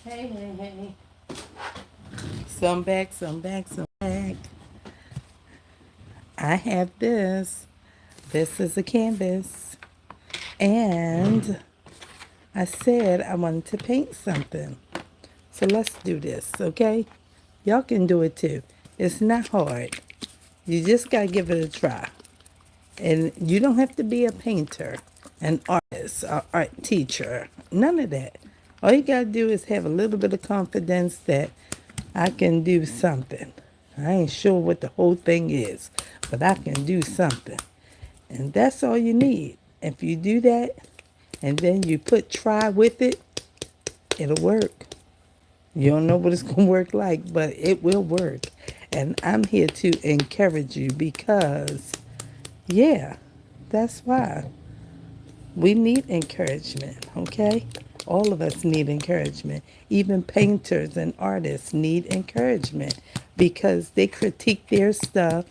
Hey, hey, hey. So I'm back, so I'm back. I have this. This is a canvas. And I said I wanted to paint something. So let's do this, okay? Y'all can do it too. It's not hard. You just got to give it a try. And you don't have to be a painter, an artist, an art teacher. None of that. All you got to do is have a little bit of confidence that I can do something. I ain't sure what the whole thing is, but I can do something. And that's all you need. If you do that and then you put try with it, it'll work. You don't know what it's going to work like, but it will work. And I'm here to encourage you because, yeah, that's why. We need encouragement, okay? All of us need encouragement. Even painters and artists need encouragement because they critique their stuff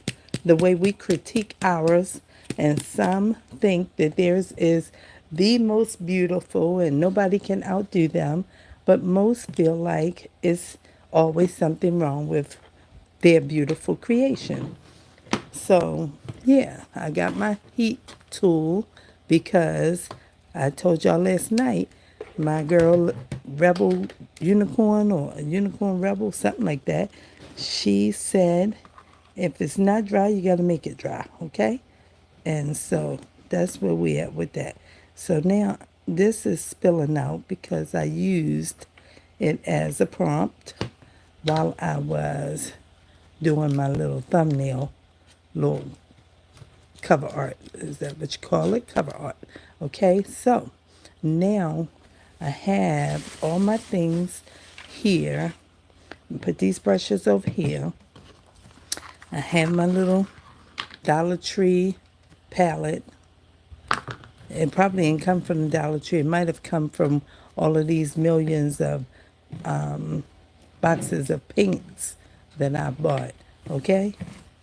the way we critique ours. And some think that theirs is the most beautiful and nobody can outdo them. But most feel like it's always something wrong with their beautiful creation. So, yeah, I got my heat tool because I told y'all last night my girl Rebel Unicorn or Unicorn Rebel, something like that, she said if it's not dry, you got to make it dry, okay? And so that's where we at with that. So now this is spilling out because I used it as a prompt while I was doing my little thumbnail, little cover art. Is that what you call it? Cover art. Okay, so now I have all my things here. Put these brushes over here. I have my little Dollar Tree palette. It probably didn't come from the Dollar Tree. It might have come from all of these millions of boxes of paints that I bought. Okay?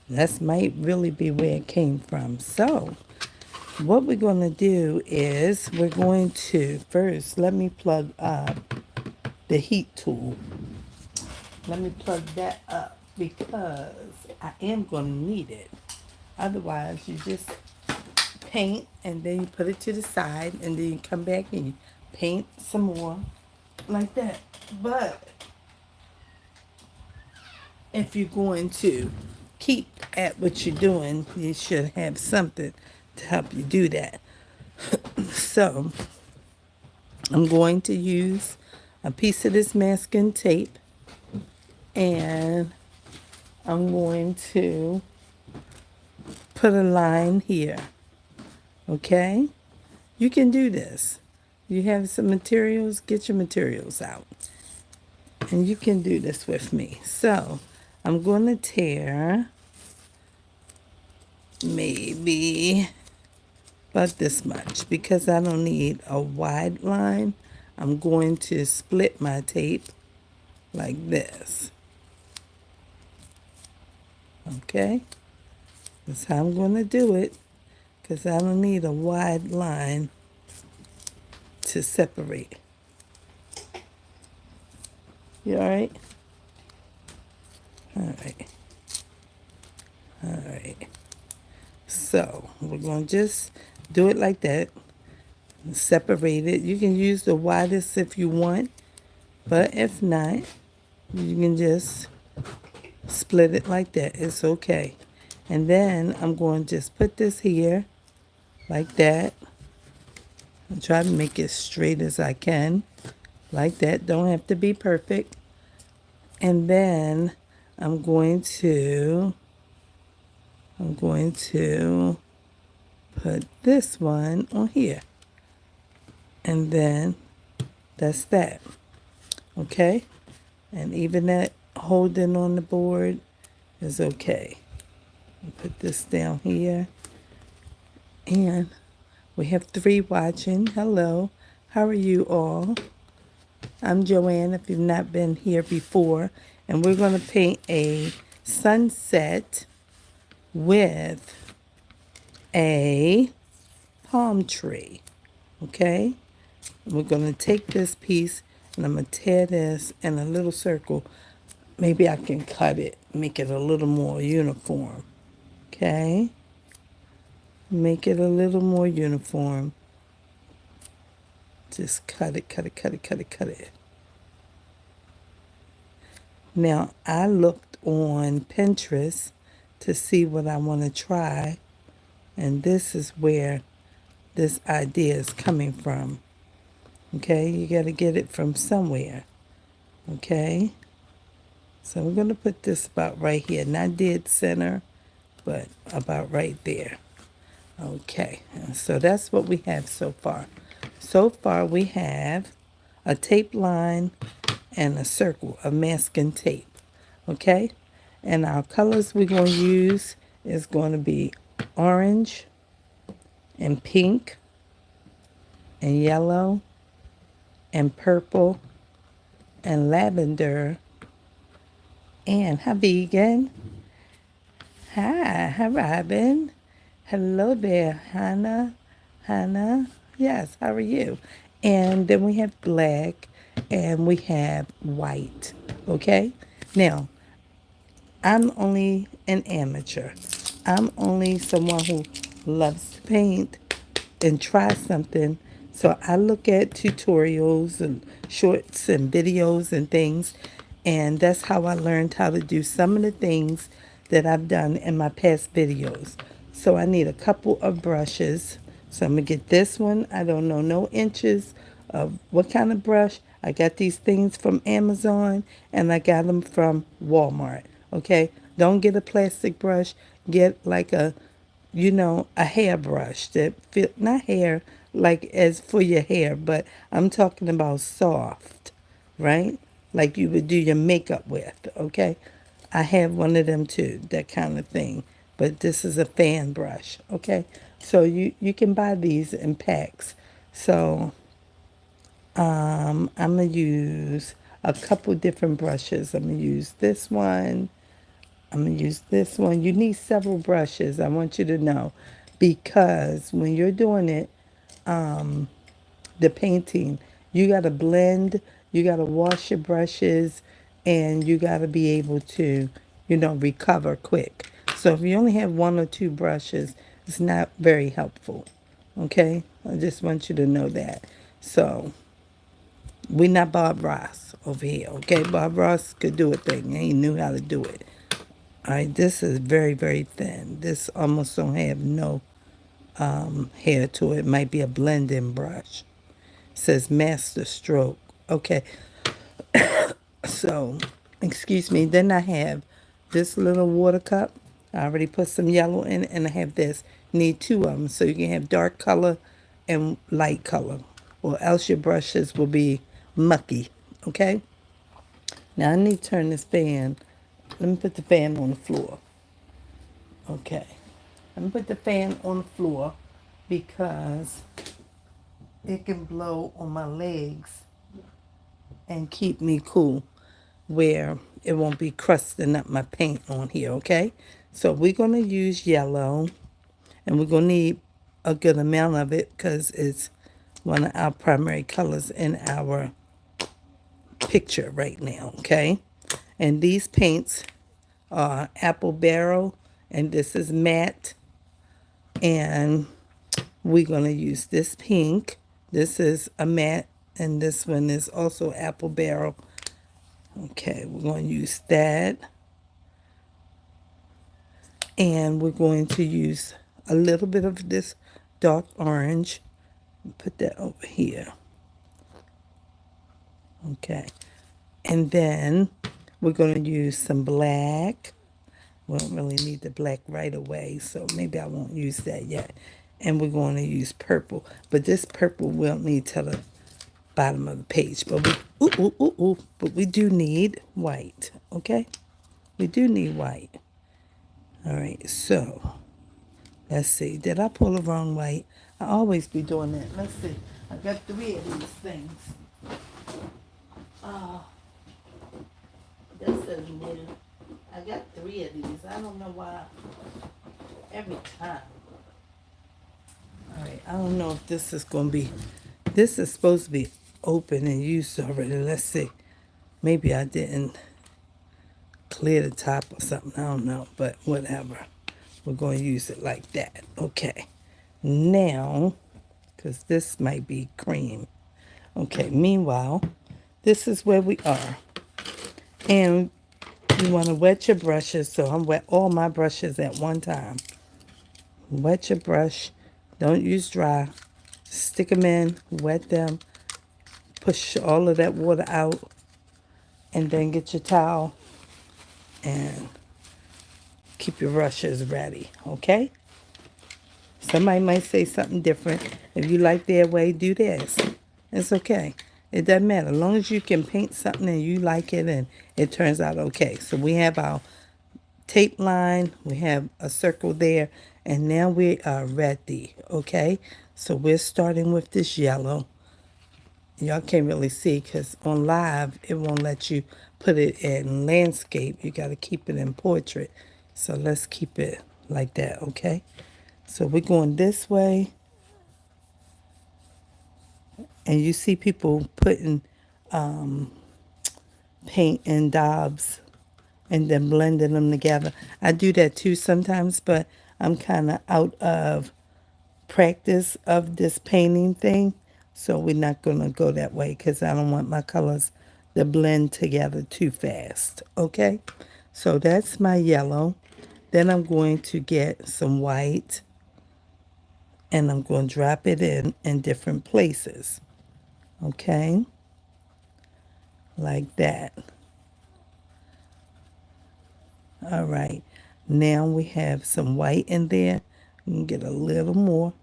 That might really be where it came from. So, what we're going to do is we're going to first let me plug up the heat tool. Let me plug that up because I am going to need it. Otherwise, you just paint and then you put it to the side and then you come back and you paint some more like that. But if you're going to keep at what you're doing, you should have something to help you do that. So I'm going to use a piece of this masking tape and I'm going to put a line here. Okay? You can do this. You have some materials, get your materials out. And you can do this with me. So I'm going to tear maybe about this much because I don't need a wide line. I'm going to split my tape like this. Okay? That's how I'm going to do it because I don't need a wide line to separate. You all right? All right. All right. So we're going to just do it like that. Separate it. You can use the widest if you want, but if not, you can just split it like that. It's okay. And then I'm going to just put this here like that. And try to make it straight as I can. Like that. Don't have to be perfect. And then I'm going to put this one on here. And then that's that. Okay? And even that holding on the board is okay. Put this down here. And we have 3 watching. Hello. How are you all? I'm Joanne, if you've not been here before. And we're going to paint a sunset with a palm tree. Okay? We're going to take this piece And I'm going to tear this in a little circle. Maybe I can cut it, make it a little more uniform. Okay? Make it a little more uniform. Just cut it, cut it, cut it, cut it, cut it. Now, I looked on Pinterest to see what I want to try, and this is where this idea is coming from. Okay, you got to get it from somewhere. Okay, so we're going to put this about right here, not dead center, but about right there. Okay, so that's what we have so far. So far, we have a tape line and a circle of masking tape. Okay, and our colors we're going to use is going to be orange and pink and yellow and purple and lavender and hi vegan. Hi Robin. Hello there, Hannah. Hannah. Yes, how are you? And then we have black and we have white. Okay? Now, I'm only an amateur. I'm only someone who loves to paint and try something. So I look at tutorials and shorts and videos and things. And that's how I learned how to do some of the things that I've done in my past videos. So I need a couple of brushes. So I'm going to get this one. I don't know no inches of what kind of brush. I got these things from Amazon and I got them from Walmart. Okay? Don't get a plastic brush. Get like a a hairbrush that fit, not hair like as for your hair, but I'm talking about soft, right? Like you would do your makeup with, okay? I have one of them too, that kind of thing. But this is a fan brush, okay? So you can buy these in packs. So I'm going to use a couple different brushes. I'm going to use this one. I'm going to use this one. You need several brushes, I want you to know, because when you're doing it, the painting, you got to blend, you got to wash your brushes, and you got to be able to, recover quick. So if you only have one or two brushes, it's not very helpful. Okay? I just want you to know that. So we're not Bob Ross over here, okay? Bob Ross could do a thing, and he knew how to do it. All right, this is very, very thin. This almost don't have no hair to it. It might be a blending brush. It says master stroke. Okay, so, excuse me. Then I have this little water cup. I already put some yellow in it, and I have this. You need two of them, so you can have dark color and light color, or else your brushes will be mucky, okay? Now, I need to turn this fan. Let me put the fan on the floor. Okay. Let me put the fan on the floor because it can blow on my legs and keep me cool where it won't be crusting up my paint on here, okay? So we're going to use yellow, and we're going to need a good amount of it because it's one of our primary colors in our picture right now, okay? And these paints are Apple Barrel, and this is matte. And we're going to use this pink. This is a matte, and this one is also Apple Barrel. Okay, we're going to use that. And we're going to use a little bit of this dark orange. Put that over here. Okay. And then we're going to use some black. We don't really need the black right away, so maybe I won't use that yet. And we're going to use purple. But this purple we don't need till the bottom of the page. But but we do need white, okay? We do need white. All right, so let's see. Did I pull the wrong white? I always be doing that. Let's see. I got 3 of these things. This is new. I got 3 of these. I don't know why. Every time. All right. I don't know if this is going to be. This is supposed to be open and used already. Let's see. Maybe I didn't clear the top or something. I don't know, but whatever. We're going to use it like that. Okay. Now, because this might be cream. Okay, meanwhile, this is where we are. And you want to wet your brushes. So I'm wet all my brushes at one time. Wet your brush. Don't use dry. Stick them in, wet them, push all of that water out, and then get your towel and keep your brushes ready, okay? Somebody might say something different. If you like their way, do this. It's okay. It doesn't matter. As long as you can paint something and you like it and it turns out okay. So we have our tape line. We have a circle there. And now we are ready, okay? So we're starting with this yellow. Y'all can't really see because on live, it won't let you put it in landscape. You got to keep it in portrait. So let's keep it like that, okay? So we're going this way. And you see people putting paint in daubs and then blending them together. I do that too sometimes, but I'm kind of out of practice of this painting thing. So we're not going to go that way because I don't want my colors to blend together too fast, okay? So that's my yellow. Then I'm going to get some white and I'm going to drop it in different places, okay? Like that. All right. Now we have some white in there. We can get a little more.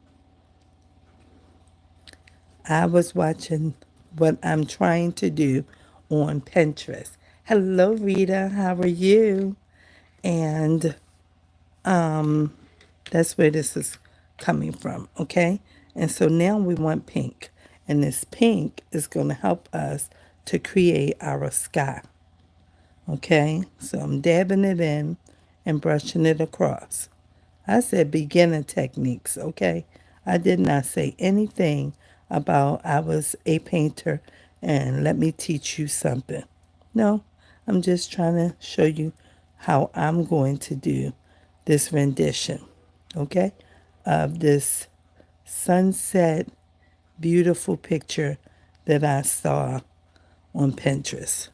I was watching what I'm trying to do on Pinterest. Hello, Rita. How are you? And that's where this is coming from, okay? And so now we want pink. And this pink is going to help us to create our sky, okay? So I'm dabbing it in and brushing it across. I said beginner techniques, okay? I did not say anything about I was a painter and let me teach you something. No, I'm just trying to show you how I'm going to do this rendition, okay, of this sunset beautiful picture that I saw on Pinterest.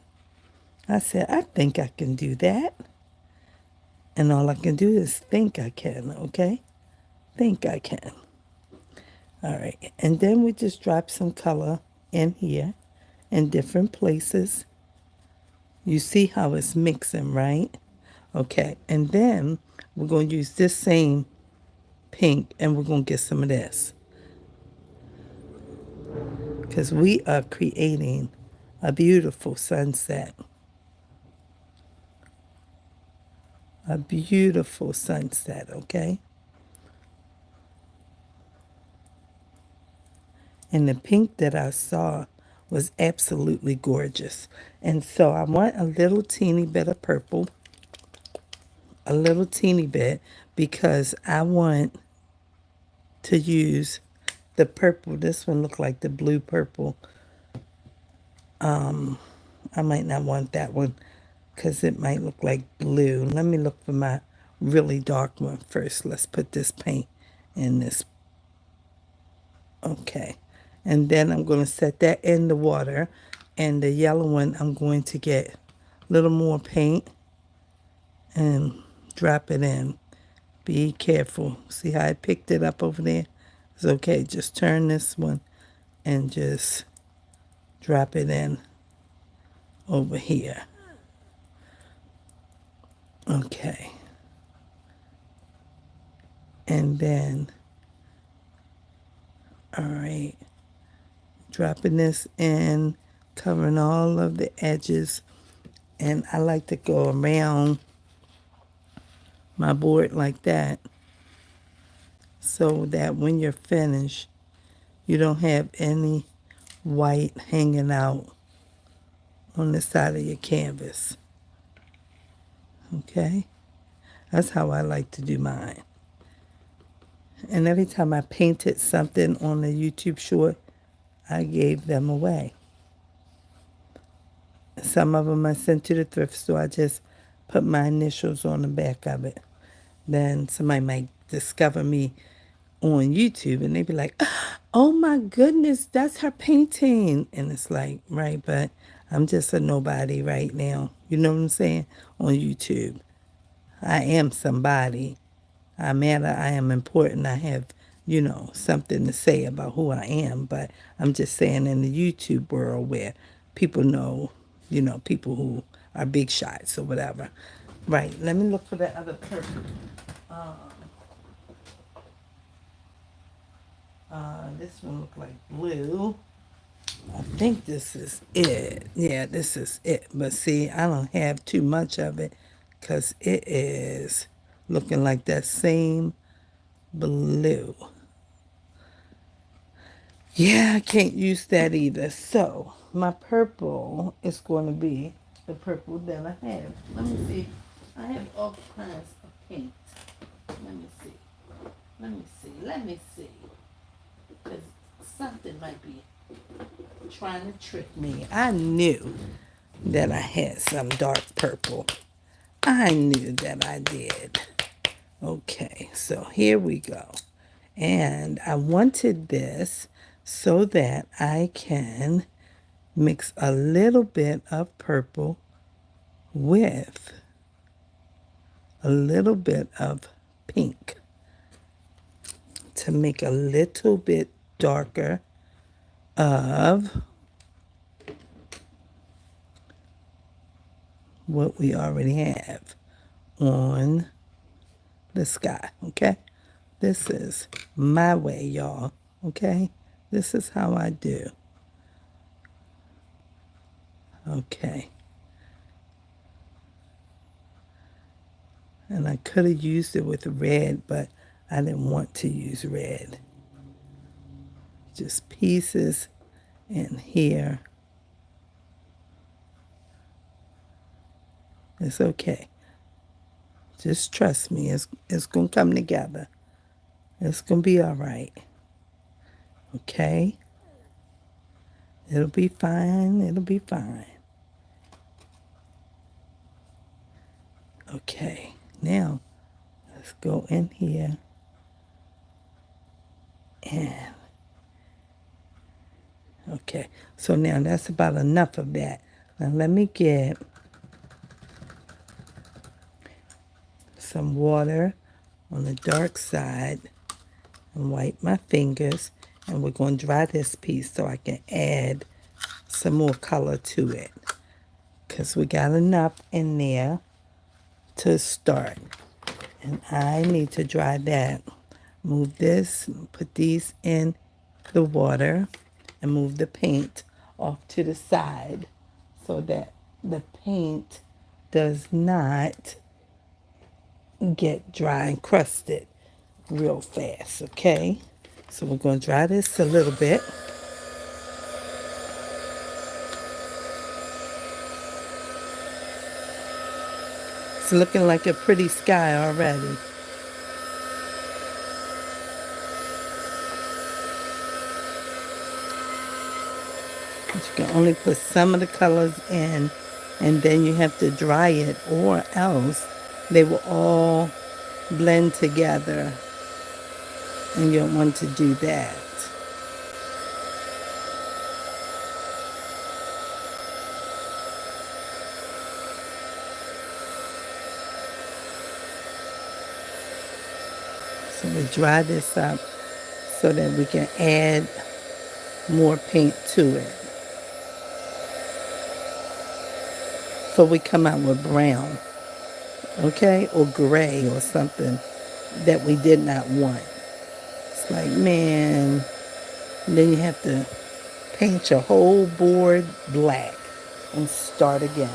I said, I think I can do that. And all I can do is think I can, okay? Think I can. All right. And then we just drop some color in here in different places. You see how it's mixing, right? Okay. And then we're going to use this same pink and we're going to get some of this. Because we are creating a beautiful sunset. A beautiful sunset, okay? And the pink that I saw was absolutely gorgeous. And so I want a little teeny bit of purple. A little teeny bit because I want to use the purple. This one looked like the blue purple. I might not want that one because it might look like blue. Let me look for my really dark one first. Let's put this paint in this. Okay. And then I'm going to set that in the water. And the yellow one, I'm going to get a little more paint and drop it in. Be careful. See how I picked it up over there? It's okay. Just turn this one and just drop it in over here. Okay. And then, all right, dropping this in, covering all of the edges. And I like to go around my board like that so that when you're finished, you don't have any white hanging out on the side of your canvas. Okay? That's how I like to do mine. And every time I painted something on the YouTube short, I gave them away. some of them I sent to the thrift store. I just put my initials on the back of it. Then somebody might discover me on YouTube and they be like, oh my goodness, that's her painting. And it's like, right, but I'm just a nobody right now. You know what I'm saying? On YouTube. I am somebody. I matter. I am important. I have, something to say about who I am. But I'm just saying in the YouTube world where people know, people who are big shots or whatever. Right. Let me look for that other person. This one look like blue. I think this is it. Yeah, this is it. But see, I don't have too much of it because it is looking like that same blue. Yeah, I can't use that either. So my purple is going to be the purple that I have. Let me see. I have all kinds of paint. Let me see. Let me see. Because something might be trying to trick me. I knew that I had some dark purple. I knew that I did. Okay, so here we go. And I wanted this so that I can mix a little bit of purple with a little bit of pink to make a little bit darker of what we already have on the sky, okay? This is my way, y'all, okay? This is how I do. Okay. And I could have used it with red, but I didn't want to use red. Just pieces in here. It's okay. Just trust me. It's going to come together. It's going to be all right. Okay? It'll be fine. It'll be fine. Okay. Now, let's go in here and okay. So now that's about enough of that. Now let me get some water on the dark side and wipe my fingers, and we're going to dry this piece so I can add some more color to it because we got enough in there to start, and I need to dry that. Move this, put these in the water, and move the paint off to the side so that the paint does not get dry and crusted real fast, okay? So we're going to dry this a little bit. It's looking like a pretty sky already. But you can only put some of the colors in, and then you have to dry it, or else they will all blend together, and you don't want to do that. So we dry this up so that we can add more paint to it. So we come out with brown, okay, or gray or something that we did not want. It's like, man, then you have to paint your whole board black and start again.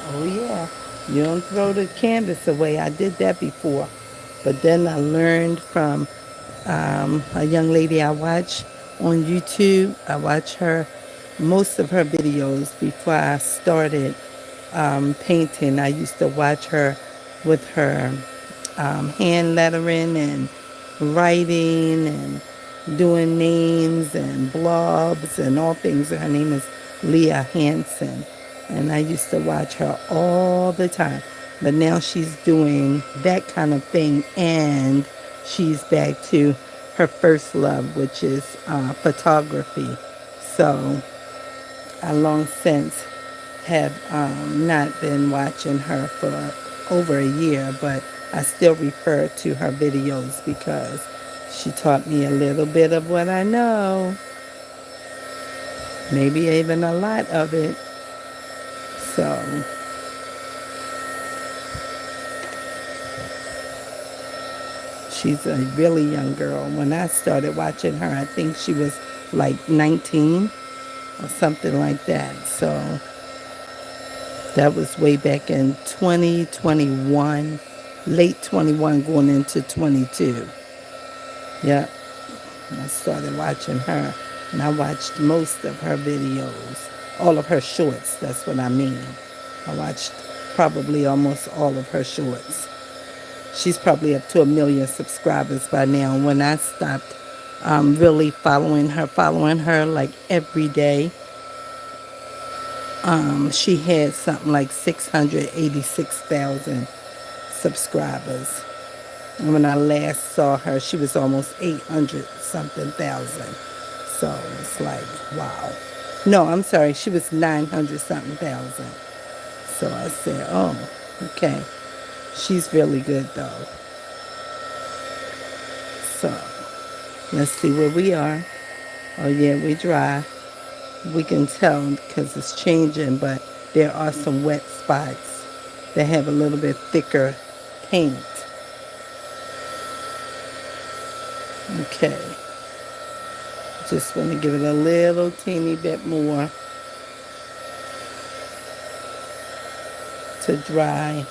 Oh yeah, you don't throw the canvas away. I did that before. But then I learned from a young lady I watch on YouTube. I watch her, most of her videos before I started painting. I used to watch her with her hand lettering and writing and doing names and blobs and all things. Her name is Leah Hansen. And I used to watch her all the time. But now she's doing that kind of thing, and she's back to her first love, which is photography. So I long since have not been watching her for over a year, but I still refer to her videos because she taught me a little bit of what I know, maybe even a lot of it. So she's a really young girl. When I started watching her, I think she was like 19 or something like that. So that was way back in 2021, late 21 going into 22. Yeah, I started watching her, and I watched most of her videos, all of her shorts, that's what I mean. I watched probably almost all of her shorts. She's probably up to 1 million subscribers by now. When I stopped really following her like every day, she had something like 686,000 subscribers. And when I last saw her, she was almost 800 something thousand. So it's like, wow. No, I'm sorry, she was 900 something thousand. So I said, oh, okay. She's really good though. So let's see where we are. Oh yeah, we dry. We can tell because it's changing, but there are some wet spots that have a little bit thicker paint. Okay. Just want to give it a little teeny bit more to dry.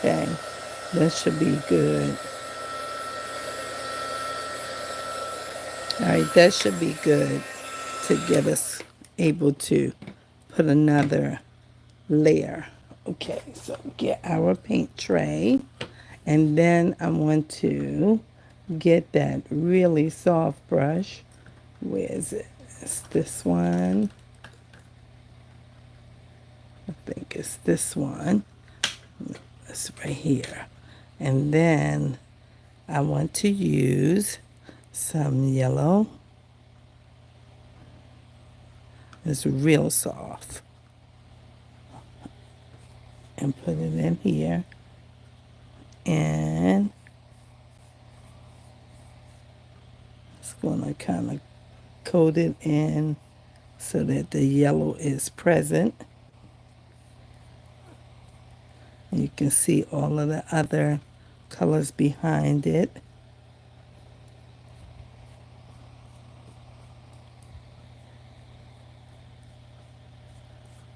Okay, that should be good. All right, that should be good to get us able to put another layer. Okay, so get our paint tray, and then I want to get that really soft brush. Where is it? It's this one. I think it's this one. It's right here. And then I want to use some yellow. It's real soft. And put it in here. And it's going to kind of coat it in so that the yellow is present. You can see all of the other colors behind it.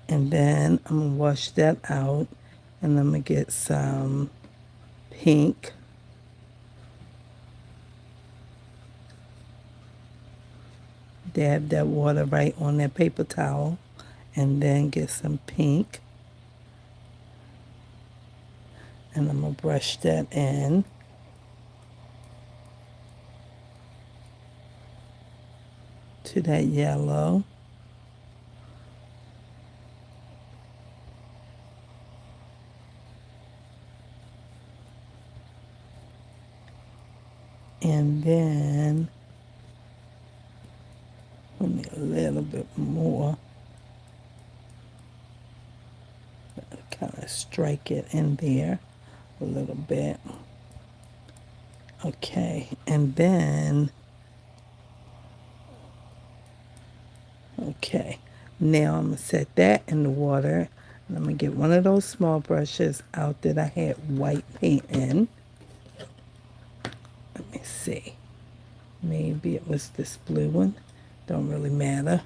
And then I'm going to wash that out, and I'm going to get some pink. Dab that water right on that paper towel, and then get some pink. And I'm going to brush that in. To that yellow. And then let me a little bit more. Kind of strike it in there a little bit. Okay, and then, okay, now I'm going to set that in the water. And I'm going to get one of those small brushes out that I had white paint in. Let me see. Maybe it was this blue one. Don't really matter.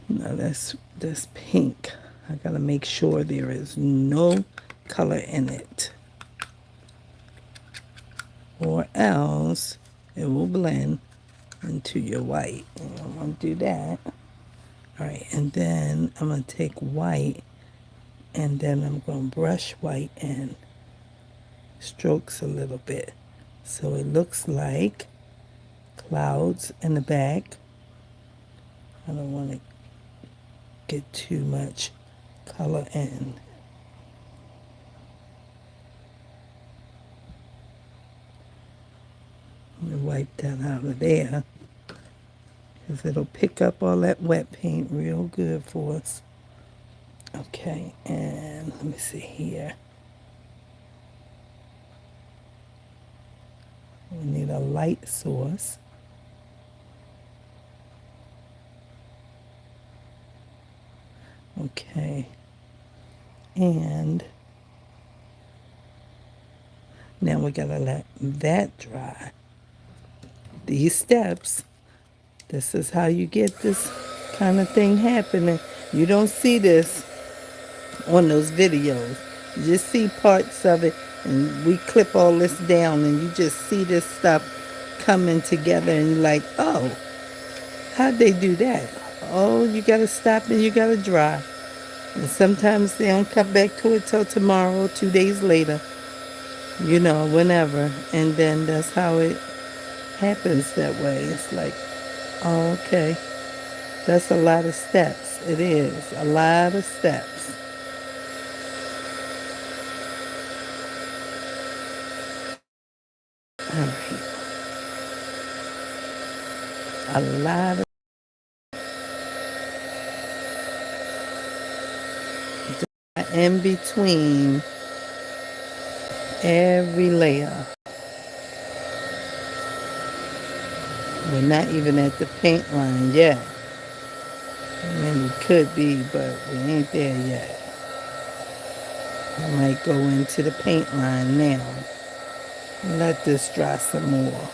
No, this pink. I gotta make sure there is no color in it, or else it will blend into your white. And I want to do that. All right, and then I'm gonna take white, and then I'm gonna brush white in strokes a little bit, so it looks like clouds in the back. I don't want to get too much color in. I'm gonna wipe that out of there, because it'll pick up all that wet paint real good for us. Okay, and let me see here. We need a light source. Okay, and now we gotta let that dry. These steps, this is how you get this kind of thing happening. You don't see this on those videos. You just see parts of it, and we clip all this down, and you just see this stuff coming together, and you're like, oh, how'd they do that? Oh, you gotta stop and you gotta dry. And sometimes they don't come back to it till tomorrow, 2 days later, whenever. And then that's how it happens that way. It's like, oh, okay. That's a lot of steps. It is a lot of steps. All right. A lot of in between every layer. We're not even at the paint line yet. I mean, we could be, but we ain't there yet. I might go into the paint line now. Let this dry some more.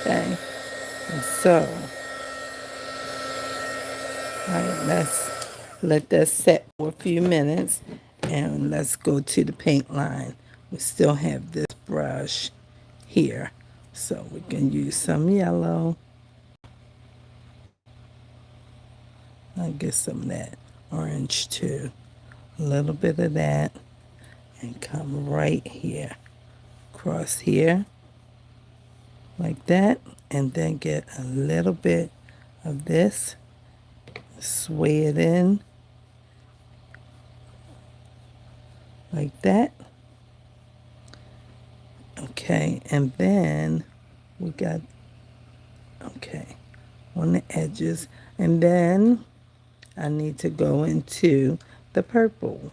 Okay, and so, all right, let's let that set for a few minutes, and let's go to the paint line. We still have this brush here, so we can use some yellow. I'll get some of that orange too. A little bit of that, and come right here, across here, like that, and then get a little bit of this, sway it in, like that. Okay, and then we got, okay, on the edges, and then I need to go into the purple.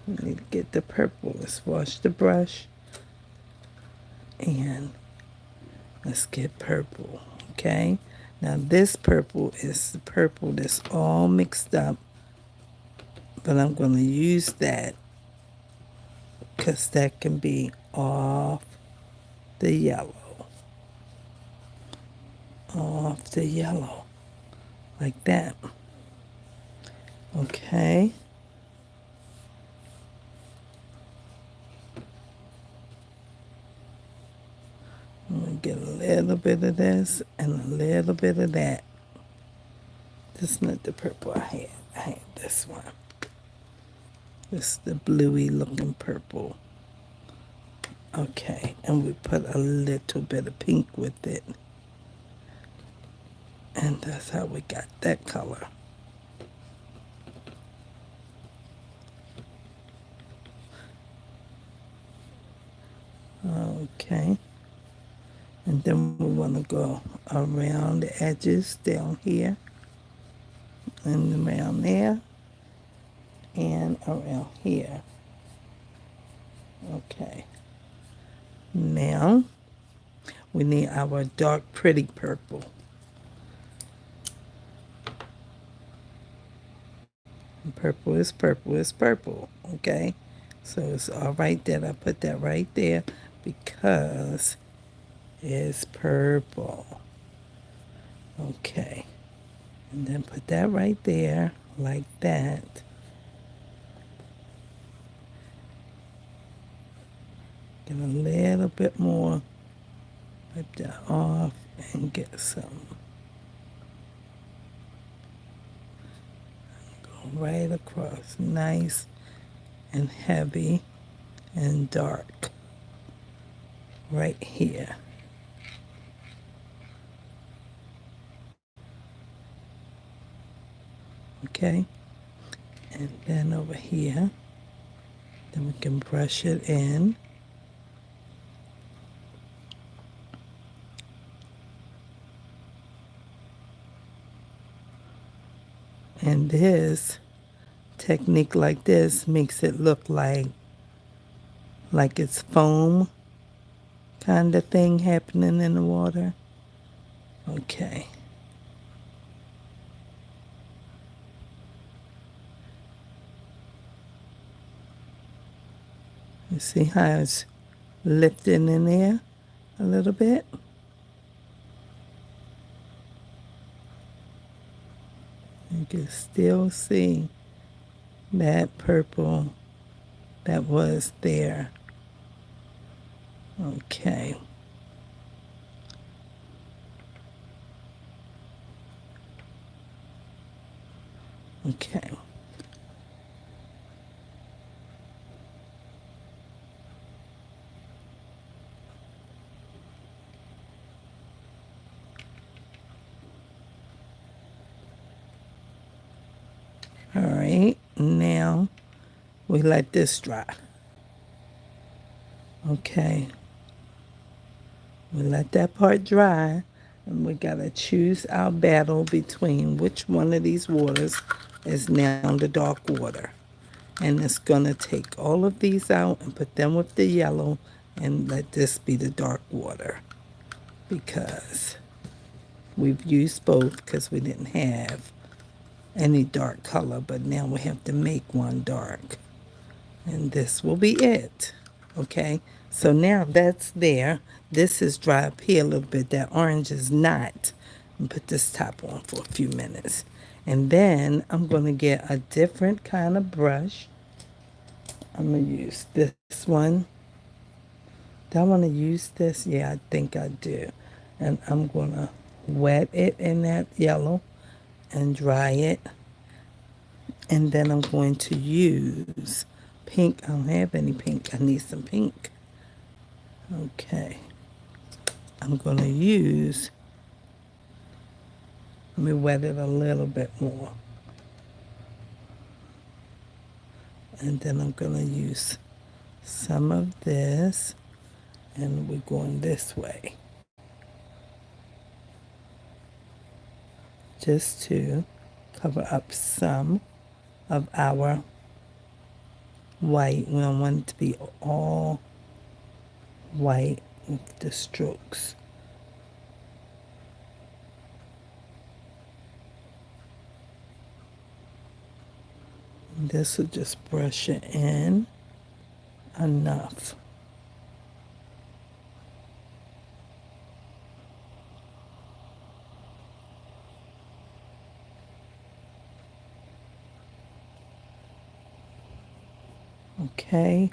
I need to get the purple. Let's wash the brush, and let's get purple. Okay, now this purple is the purple that's all mixed up, but I'm going to use that because that can be off the yellow. Off the yellow, like that. Okay. I'm going to get a little bit of this and a little bit of that. This is not the purple I had. I had this one. This is the bluey looking purple. Okay, and we put a little bit of pink with it. And that's how we got that color. Okay. And then we want to go around the edges down here, and around there, and around here. Okay. Now, we need our dark pretty purple. And purple is purple is purple, okay? So it's all right that I put that right there because it's purple. Okay. And then put that right there like that. Get a little bit more. Wipe that off and get some. Go right across. Nice and heavy and dark. Right here. Okay? And then over here. Then we can brush it in. And this technique like this makes it look like it's foam kind of thing happening in the water. Okay. You see how it's lifting in there a little bit? You can still see that purple that was there. Okay. Okay. All right. Now we let this dry. Okay. We let that part dry, and we gotta choose our battle between which one of these waters is now the dark water. And it's gonna take all of these out and put them with the yellow and let this be the dark water because we've used both because we didn't have any dark color, but now we have to make one dark. And this will be it. Okay, so now that's there. This is dry up here a little bit. That orange is not. And put this top on for a few minutes. And then I'm going to get a different kind of brush. I'm going to use this one. Do I want to use this? Yeah, I think I do. And I'm going to wet it in that yellow and dry it. And then I'm going to use pink. I don't have any pink. I need some pink. Okay. I'm going to use, let me wet it a little bit more. And then I'm going to use some of this, and we're going this way. Just to cover up some of our white. We don't want it to be all white with the strokes. And this will just brush it in enough. Okay.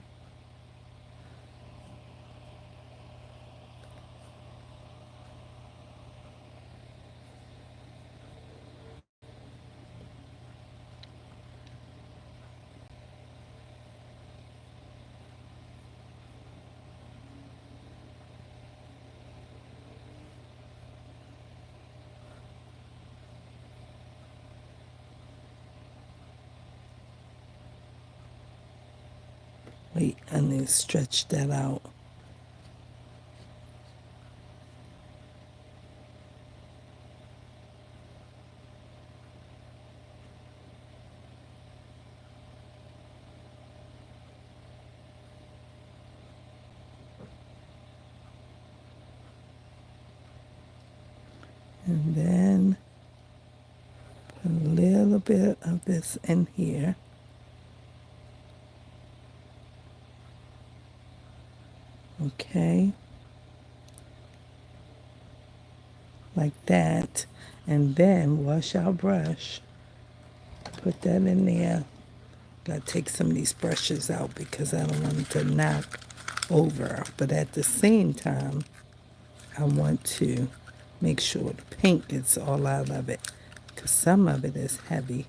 Wait, I need to stretch that out. And then put a little little bit of this in here. Okay. Like that. And then wash our brush. Put that in there. Gotta take some of these brushes out because I don't want it to knock over. But at the same time, I want to make sure the paint gets all out of it because some of it is heavy.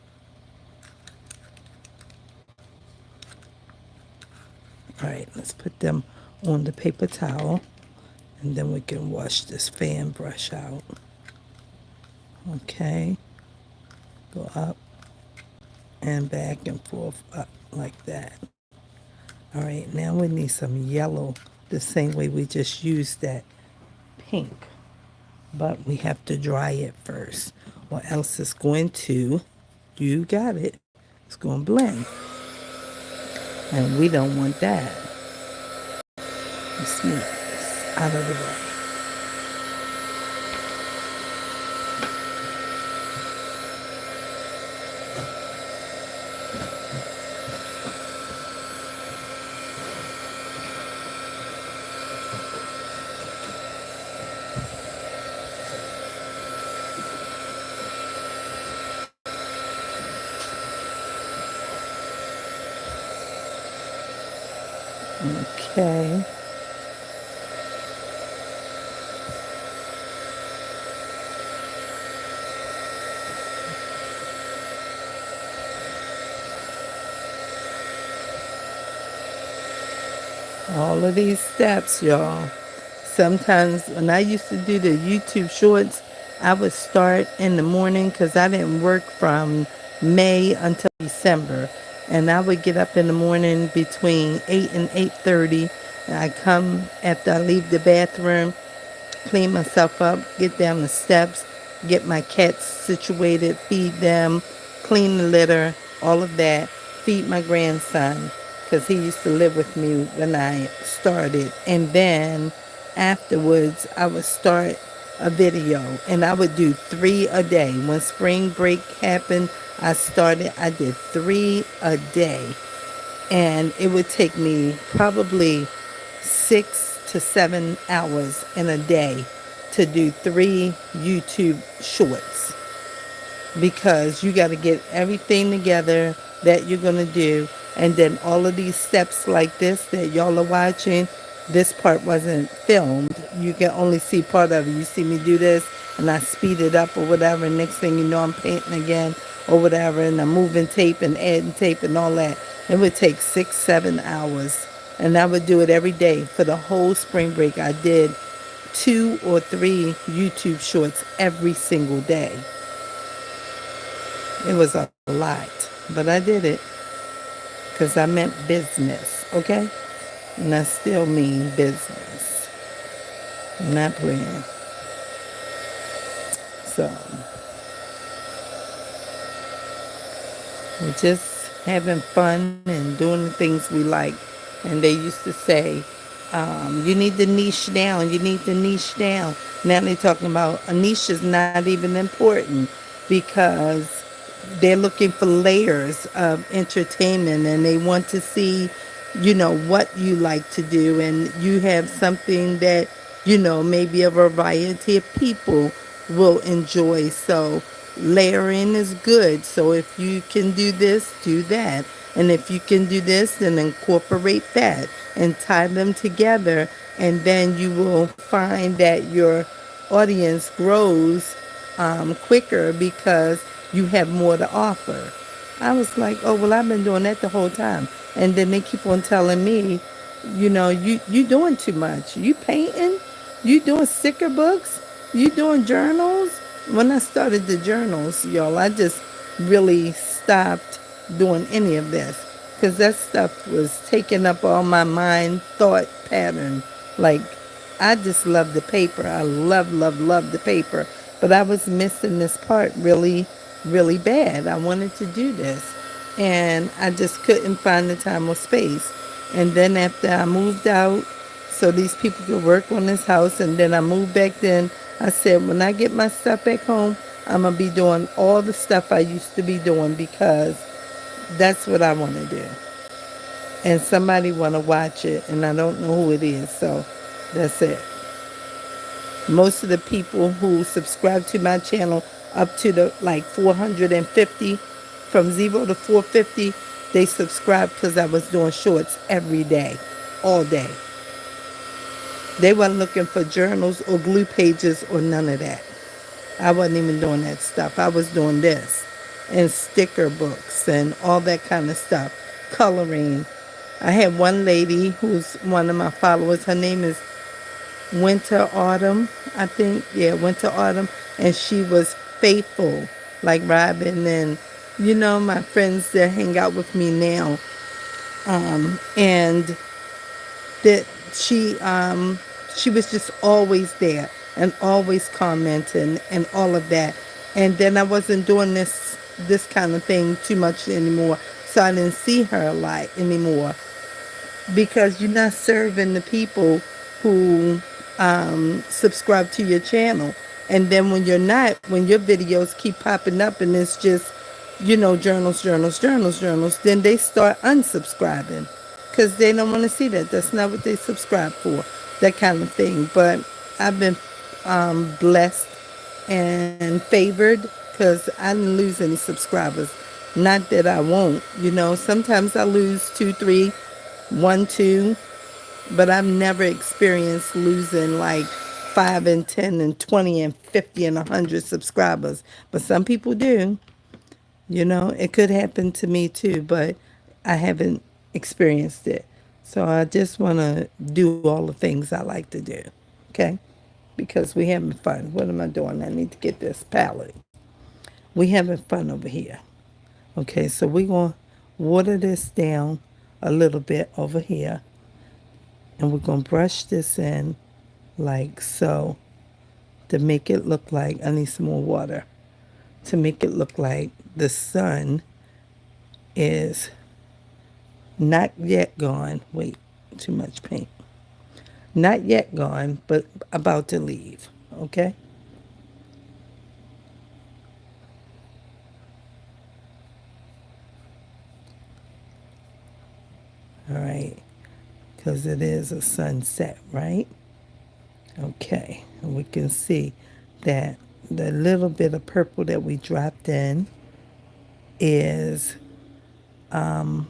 All right, let's put them on the paper towel and then we can wash this fan brush out. Okay, go up and back and forth up like that. All right, now we need some yellow the same way we just used that pink, but we have to dry it first or else it's going to, you got it, it's going to blend. And we don't want that. Let's move this out of the way. Okay. All of these steps, y'all. Sometimes when I used to do the YouTube shorts, I would start in the morning because I didn't work from May until December. And I would get up in the morning between 8 and 8:30. And I come after I leave the bathroom, clean myself up, get down the steps, get my cats situated, feed them, clean the litter, all of that, feed my grandson because he used to live with me when I started. And then afterwards, I would start a video and I would do 3 a day. When spring break happened, I did 3 a day. And it would take me probably 6 to 7 hours in a day to do 3 YouTube shorts because you got to get everything together that you're going to do. And then all of these steps like this that y'all are watching, this part wasn't filmed. You can only see part of it. You see me do this and I speed it up or whatever. And next thing you know, I'm painting again or whatever. And I'm moving tape and adding tape and all that. It would take 6, 7 hours. And I would do it every day for the whole spring break. I did 2 or 3 YouTube shorts every single day. It was a lot, but I did it because I meant business, okay? And I still mean business. I'm not playing. So, we're just having fun and doing the things we like. And they used to say, you need to niche down. You need to niche down. Now they're talking about a niche is not even important because they're looking for layers of entertainment and they want to see, what you like to do. And you have something that, maybe a variety of people will enjoy. So layering is good. So if you can do this, do that. And if you can do this, then incorporate that and tie them together. And then you will find that your audience grows quicker because you have more to offer. I was like, oh, well, I've been doing that the whole time. And then they keep on telling me, you doing too much. You painting? You doing sticker books? You doing journals? When I started the journals, y'all, I just really stopped doing any of this because that stuff was taking up all my mind thought pattern. Like, I just love the paper. I love the paper. But I was missing this part really, really bad. I wanted to do this. And I just couldn't find the time or space. And then after I moved out, so these people could work on this house, and then I moved back then, I said, when I get my stuff back home, I'm going to be doing all the stuff I used to be doing because that's what I want to do. And somebody want to watch it, and I don't know who it is, so that's it. Most of the people who subscribe to my channel up to the like 450, from 0 to 450, they subscribed because I was doing shorts every day, all day. They weren't looking for journals or glue pages or none of that. I wasn't even doing that stuff. I was doing this and sticker books and all that kind of stuff, coloring. I had one lady who's one of my followers. Her name is Winter Autumn, I think. Yeah, Winter Autumn. And she was faithful, like Robin and, you know, my friends that hang out with me now. And that she was just always there and always commenting and all of that. And then I wasn't doing this kind of thing too much anymore, so I didn't see her a lot anymore, because you're not serving the people who subscribe to your channel. And then when you're not, when your videos keep popping up and it's just, you know, journals, then they start unsubscribing because they don't want to see that. That's not what they subscribe for, that kind of thing. But I've been blessed and favored because I didn't lose any subscribers. Not that I won't, you know. Sometimes I lose 2, 3, 1, 2, but I've never experienced losing like 5 and 10 and 20 and 50 and 100 subscribers. But some people do. You know, it could happen to me too, but I haven't experienced it. So I just want to do all the things I like to do, okay? Because we having fun. What am I doing? I need to get this palette. We having fun over here. Okay, so we're going to water this down a little bit over here. And we're going to brush this in like so to make it look like, I need some more water, to make it look like the sun is not yet gone. Wait, too much paint. Not yet gone, but about to leave, okay? All right, because it is a sunset, right? Okay, and we can see that the little bit of purple that we dropped in is in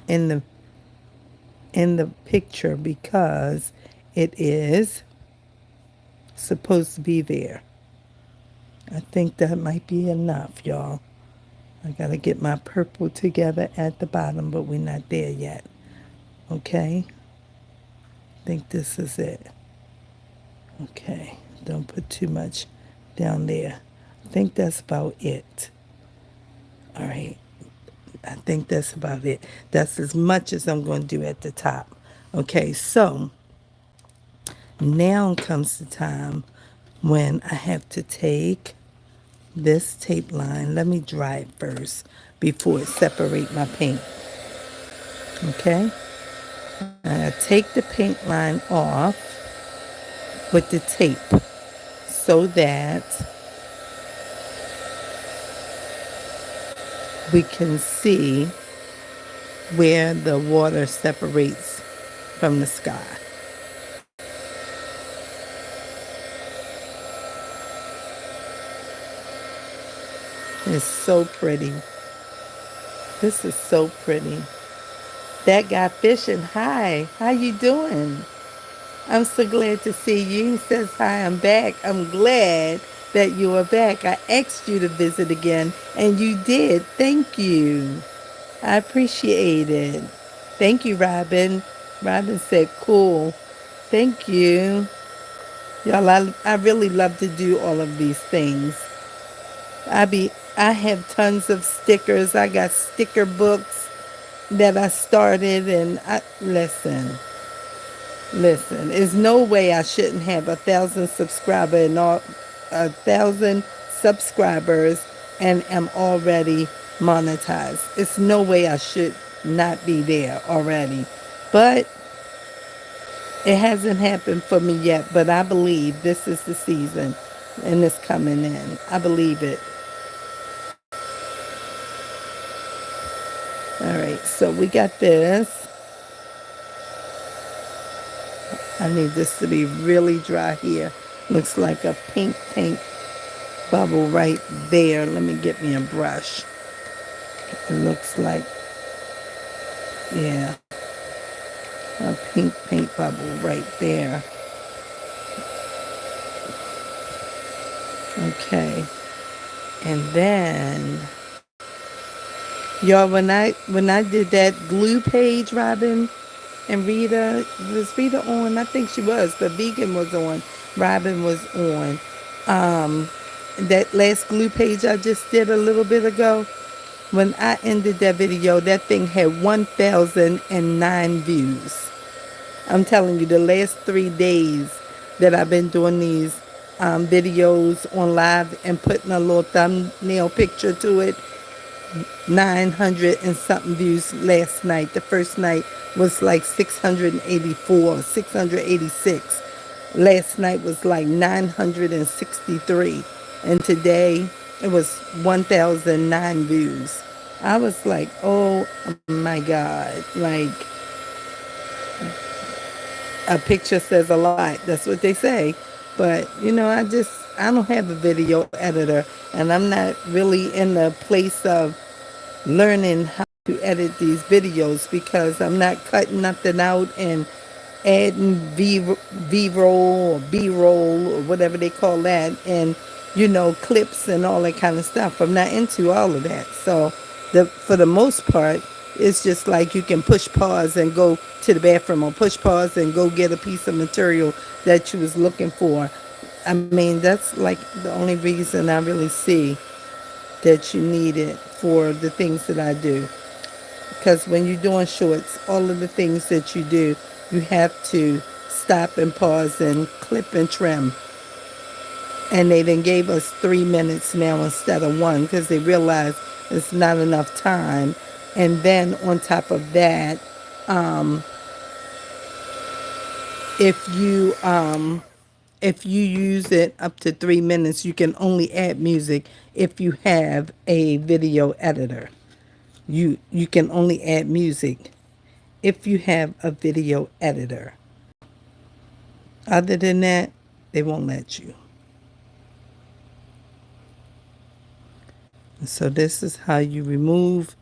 the picture because it is supposed to be there. I think that might be enough, y'all. I gotta get my purple together at the bottom, but we're not there yet. Okay? I think this is it. Okay, don't put too much down there. I think that's about it. All right, I think that's about it. That's as much as I'm going to do at the top. Okay, so now comes the time when I have to take this tape line. Let me dry it first before it separate my paint. Okay, I take the paint line off with the tape so that we can see where the water separates from the sky. It's so pretty. This is so pretty. That guy fishing. Hi, how you doing? I'm so glad to see you. He says, hi, I'm back. I'm glad that you are back. I asked you to visit again, and you did. Thank you. I appreciate it. Thank you, Robin. Robin said, cool. Thank you. Y'all, I really love to do all of these things. I have tons of stickers. I got sticker books that I started, and listen, there's no way I shouldn't have 1,000 subscribers and 1,000 subscribers and am already monetized. It's no way I should not be there already. But it hasn't happened for me yet, but I believe this is the season. and it's coming in. I believe it. All right, so we got this. I need this to be really dry here. Looks like a pink bubble right there. Let me get me a brush. It looks like, yeah, a pink paint bubble right there. Okay. And then, y'all, when I did that glue page, Robin and Rita, was Rita on? I think she was, but Vegan was on. Robin was on. That last glue page I just did a little bit ago, when I ended that video, that thing had 1,009 views. I'm telling you, the last 3 days that I've been doing these videos on live and putting a little thumbnail picture to it, 900 and something views last night. The first night was like 684, 686. Last night was like 963. And today it was 1,009 views. I was like, oh my God. Like, a picture says a lot. That's what they say. But, you know, I don't have a video editor. And I'm not really in the place of learning how to edit these videos because I'm not cutting nothing out and adding V-roll or B-roll or whatever they call that, and you know, clips and all that kind of stuff. I'm not into all of that. So for the most part, it's just like you can push pause and go to the bathroom, or push pause and go get a piece of material that you was looking for. I mean, that's like the only reason I really see that you need it for the things that I do. Because when you're doing shorts, all of the things that you do, you have to stop and pause and clip and trim. And they then gave us 3 minutes now instead of 1 because they realized it's not enough time. And then on top of that, if you use it up to 3 minutes, you can only add music if you have a video editor. You can only add music if you have a video editor. Other than that, they won't let you. So this is how you remove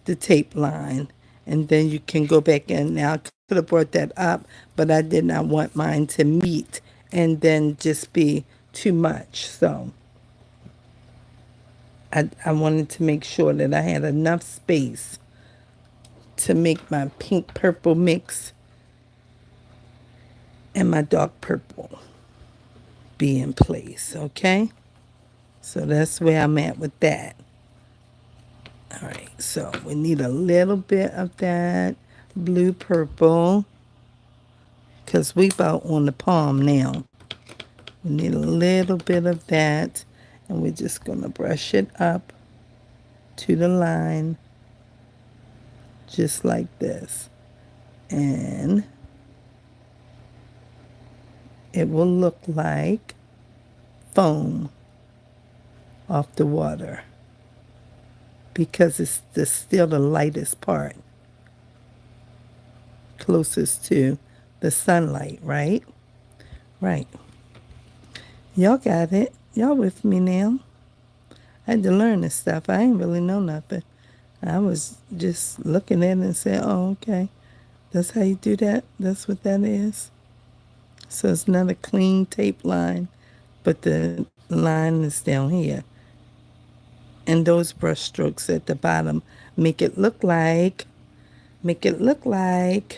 the tape line, and then you can go back in. Now I could have brought that up, but I did not want mine to meet and then just be too much. So I wanted to make sure that I had enough space to make my pink purple mix and my dark purple be in place. Okay, so that's where I'm at with that. All right, so we need a little bit of that blue purple because we about on the palm now. We need a little bit of that, and we're just going to brush it up to the line just like this. And it will look like foam off the water because it's still the lightest part, closest to the sunlight, right? Right. Y'all got it. Y'all with me now? I had to learn this stuff. I ain't really know nothing. I was just looking at it and saying, oh, okay. That's how you do that? That's what that is? So it's not a clean tape line, but the line is down here. And those brush strokes at the bottom make it look like the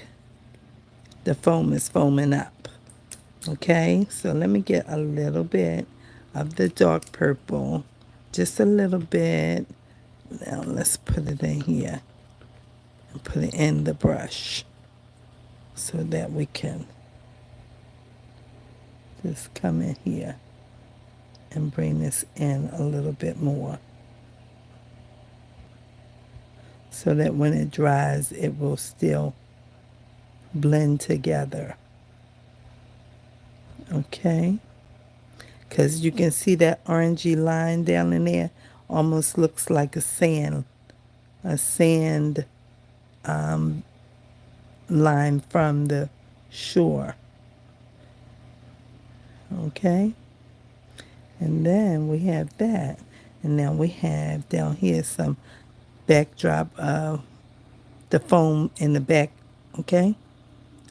foam is foaming up. Okay, so let me get a little bit of the dark purple, just a little bit. Now let's put it in here and put it in the brush so that we can just come in here and bring this in a little bit more so that when it dries, it will still blend together. Okay, Because you can see that orangey line down in there. Almost looks like a sand line from the shore. Okay? And then we have that. And now we have down here some backdrop of the foam in the back. Okay?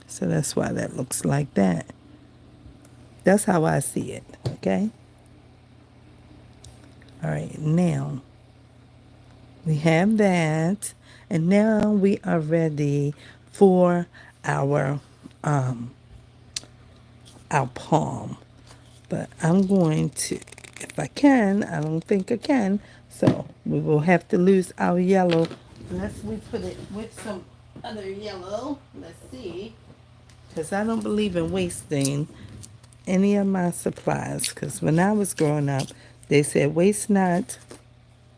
So that's why that looks like that. That's how I see it. Okay? All right, now we have that. And now we are ready for our palm. But I'm going to, if I can, I don't think I can. So we will have to lose our yellow unless we put it with some other yellow. Let's see. Because I don't believe in wasting any of my supplies. Because when I was growing up, they said, waste not.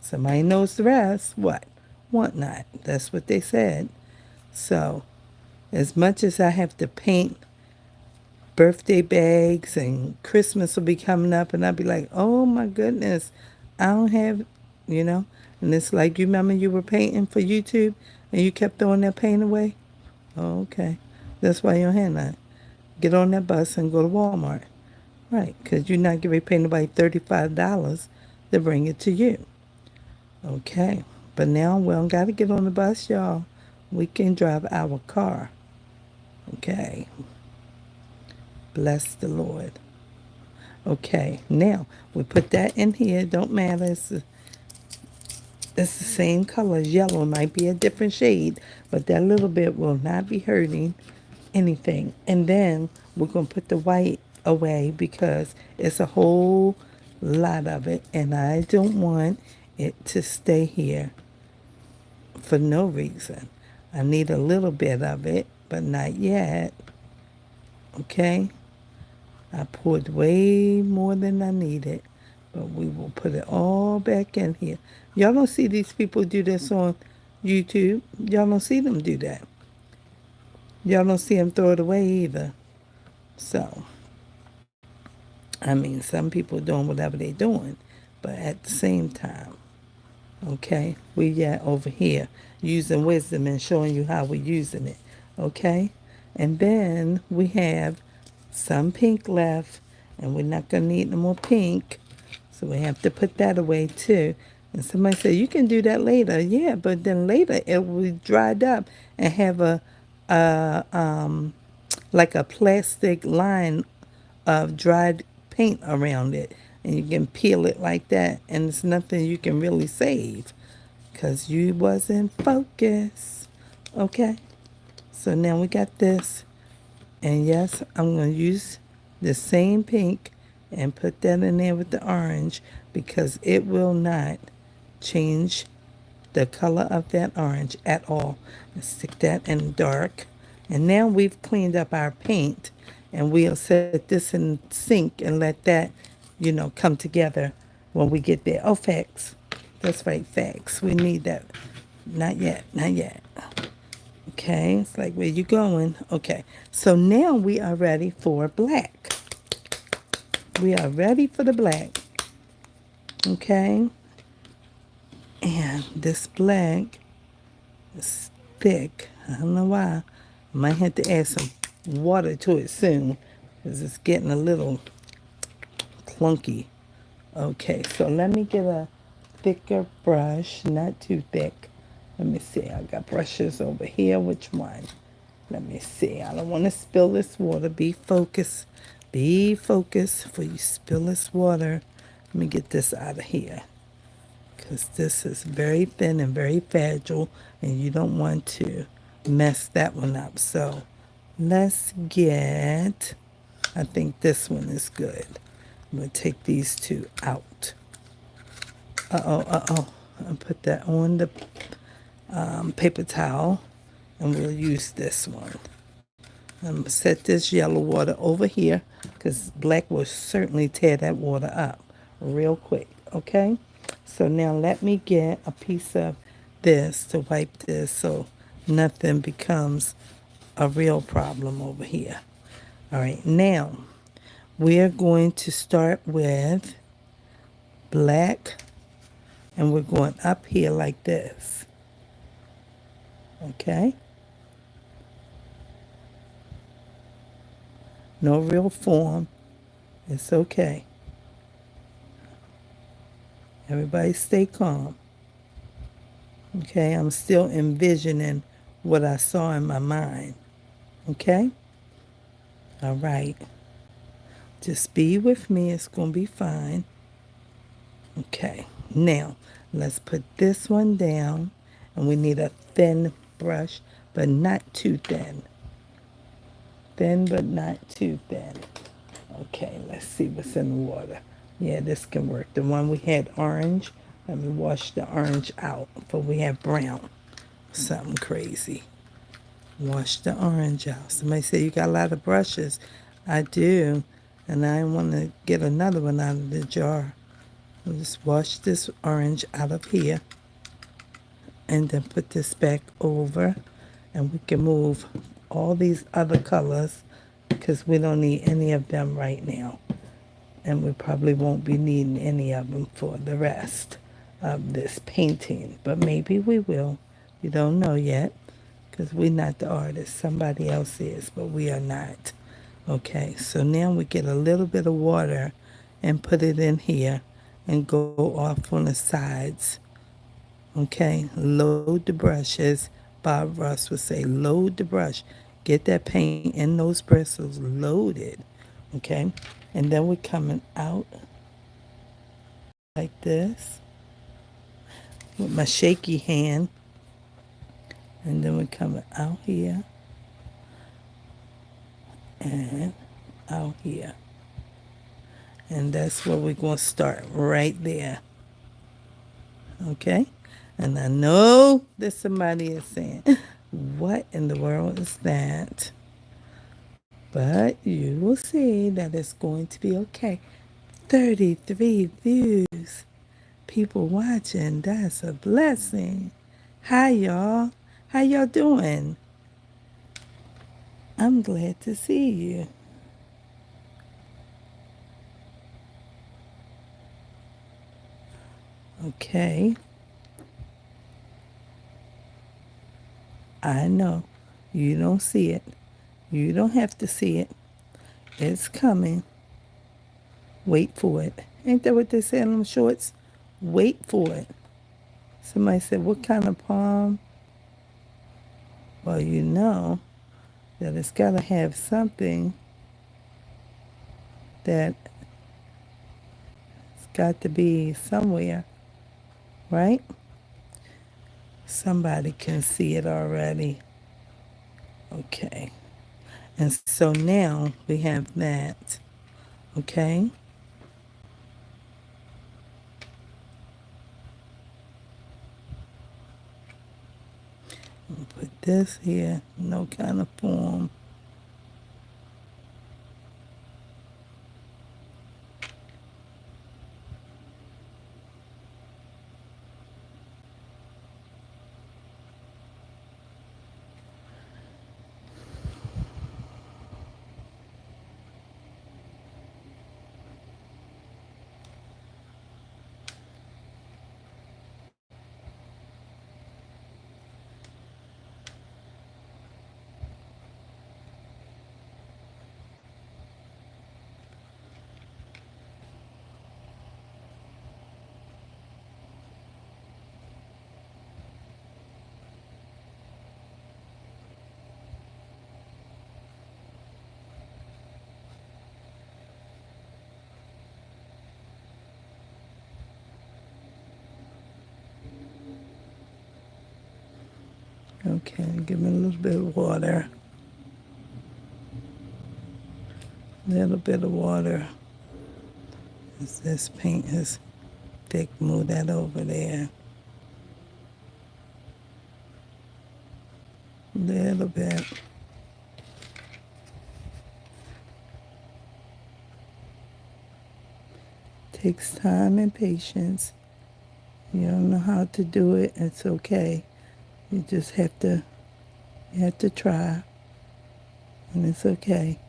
Somebody knows the rest. What? Want not. That's what they said. So as much as I have to paint birthday bags and Christmas will be coming up and I'll be like, oh my goodness, I don't have, you know. And it's like, you remember you were painting for YouTube and you kept throwing that paint away? Oh, okay. That's why you don't have none. Get on that bus and go to Walmart. Right, because you're not going to pay nobody $35 to bring it to you. Okay, but now we don't got to get on the bus, y'all. We can drive our car. Okay. Bless the Lord. Okay, now we put that in here. Don't matter. It's the same color. Yellow might be a different shade, but that little bit will not be hurting anything. And then we're going to put the white away because it's a whole lot of it. And I don't want it to stay here for no reason. I need a little bit of it, but not yet. Okay? I poured way more than I needed, but we will put it all back in here. Y'all don't see these people do this on YouTube. Y'all don't see them do that. Y'all don't see them throw it away either. So, I mean, some people doing whatever they're doing, but at the same time, okay, we got over here using wisdom and showing you how we're using it, okay? And then we have some pink left, and we're not going to need no more pink, so we have to put that away too. And somebody said, you can do that later. Yeah, but then later it will be dried up and have like a plastic line of dried paint around it. And you can peel it like that, and it's nothing you can really save because you wasn't focused. Okay? So now we got this. And yes, I'm going to use the same pink and put that in there with the orange because it will not change the color of that orange at all. Let's stick that in dark. And now we've cleaned up our paint, and we'll set this in sink and let that, you know, come together when we get there. Oh, facts. That's right, facts. We need that. Not yet, not yet. Okay, it's like, where you going? Okay, so now we are ready for black. We are ready for the black. Okay, and this black is thick. I don't know why. I might have to add some water to it soon because it's getting a little clunky. Okay, so let me get a thicker brush, not too thick. Let me see, I got brushes over here. Which one? Let me see. I don't want to spill this water. Be focused. Be focused before you spill this water. Let me get this out of here because this is very thin and very fragile, and you don't want to mess that one up. So let's get, I think this one is good. I'm going to take these two out. Uh-oh. I'll put that on the paper towel, and we'll use this one. I'm going to set this yellow water over here because black will certainly tear that water up real quick, okay? So now let me get a piece of this to wipe this so nothing becomes a real problem over here. All right, now We are going to start with black, and we're going up here like this. Okay? No real form. It's okay. Everybody stay calm. Okay? I'm still envisioning what I saw in my mind. Okay? All right. Just be with me. It's going to be fine. Okay. Now, let's put this one down. And we need a thin brush, but not too thin. Thin, but not too thin. Okay, let's see what's in the water. Yeah, this can work. The one we had orange, let me wash the orange out before we have brown. Something crazy. Wash the orange out. Somebody say you got a lot of brushes. I do, and I want to get another one out of the jar. We'll just wash this orange out of here and then put this back over, and we can move all these other colors because we don't need any of them right now. And we probably won't be needing any of them for the rest of this painting. But maybe we will. We don't know yet because we're not the artist. Somebody else is, but we are not. Okay, so now we get a little bit of water and put it in here and go off on the sides. Okay, load the brushes. Bob Ross would say, load the brush. Get that paint in those bristles loaded. Okay, and then we're coming out like this with my shaky hand. And then we're coming out here and out here. And that's where we're going to start, right there. Okay? And I know that somebody is saying, what in the world is that? But you will see that it's going to be okay. 33 views. People watching. That's a blessing. Hi, y'all. How y'all doing? I'm glad to see you. Okay. I know. You don't see it. You don't have to see it. It's coming. Wait for it. Ain't that what they say in them shorts? Wait for it. Somebody said, what kind of palm? Well, you know that it's got to have something that it's got to be somewhere, right? Somebody can see it already. Okay. And so now we have that. Okay. Put this here, no kind of form. Okay, give me a little bit of water. A little bit of water. As this paint is thick, move that over there. A little bit. Takes time and patience. You don't know how to do it, it's okay. You just have to try, and it's okay.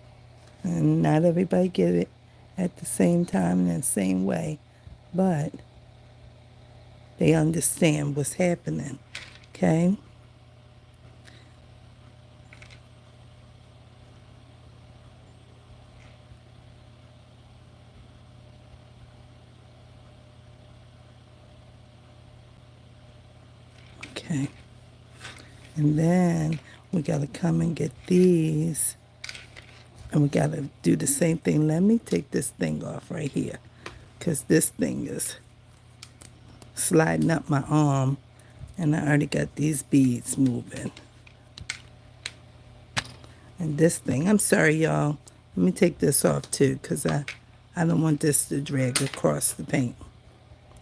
And not everybody get it. at the same time in the same way, but they understand what's happening. Okay? Okay. And then we got to come and get these. And we got to do the same thing. Let me take this thing off right here. Because this thing is sliding up my arm. And I already got these beads moving. And this thing, I'm sorry, y'all. Let me take this off too, because I don't want this to drag across the paint.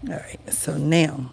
All right, so now,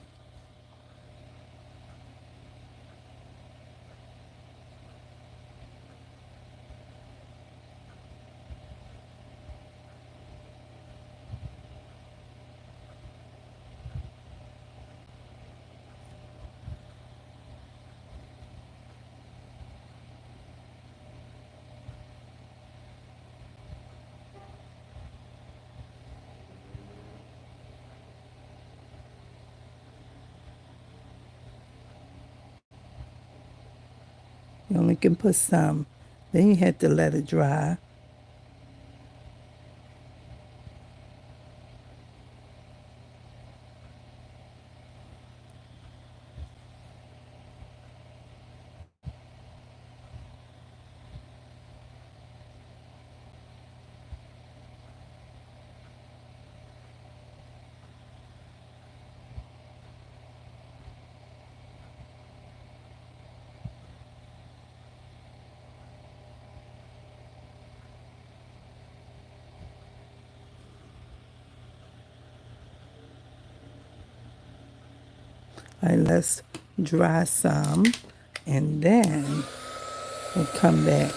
you only can put some. Then you have to let it dry. All right, let's dry some. And then we'll come back.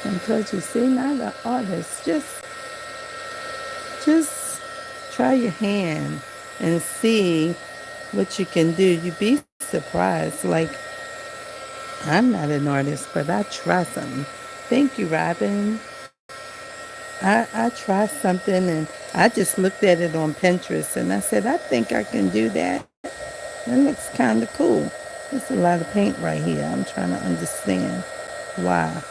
I told you, see, not an artist. Just try your hand and see what you can do. You'd be surprised. Like, I'm not an artist, but I try something. Thank you, Robin. I tried something and I just looked at it on Pinterest and I said, I think I can do that. That looks kind of cool. There's a lot of paint right here. I'm trying to understand why.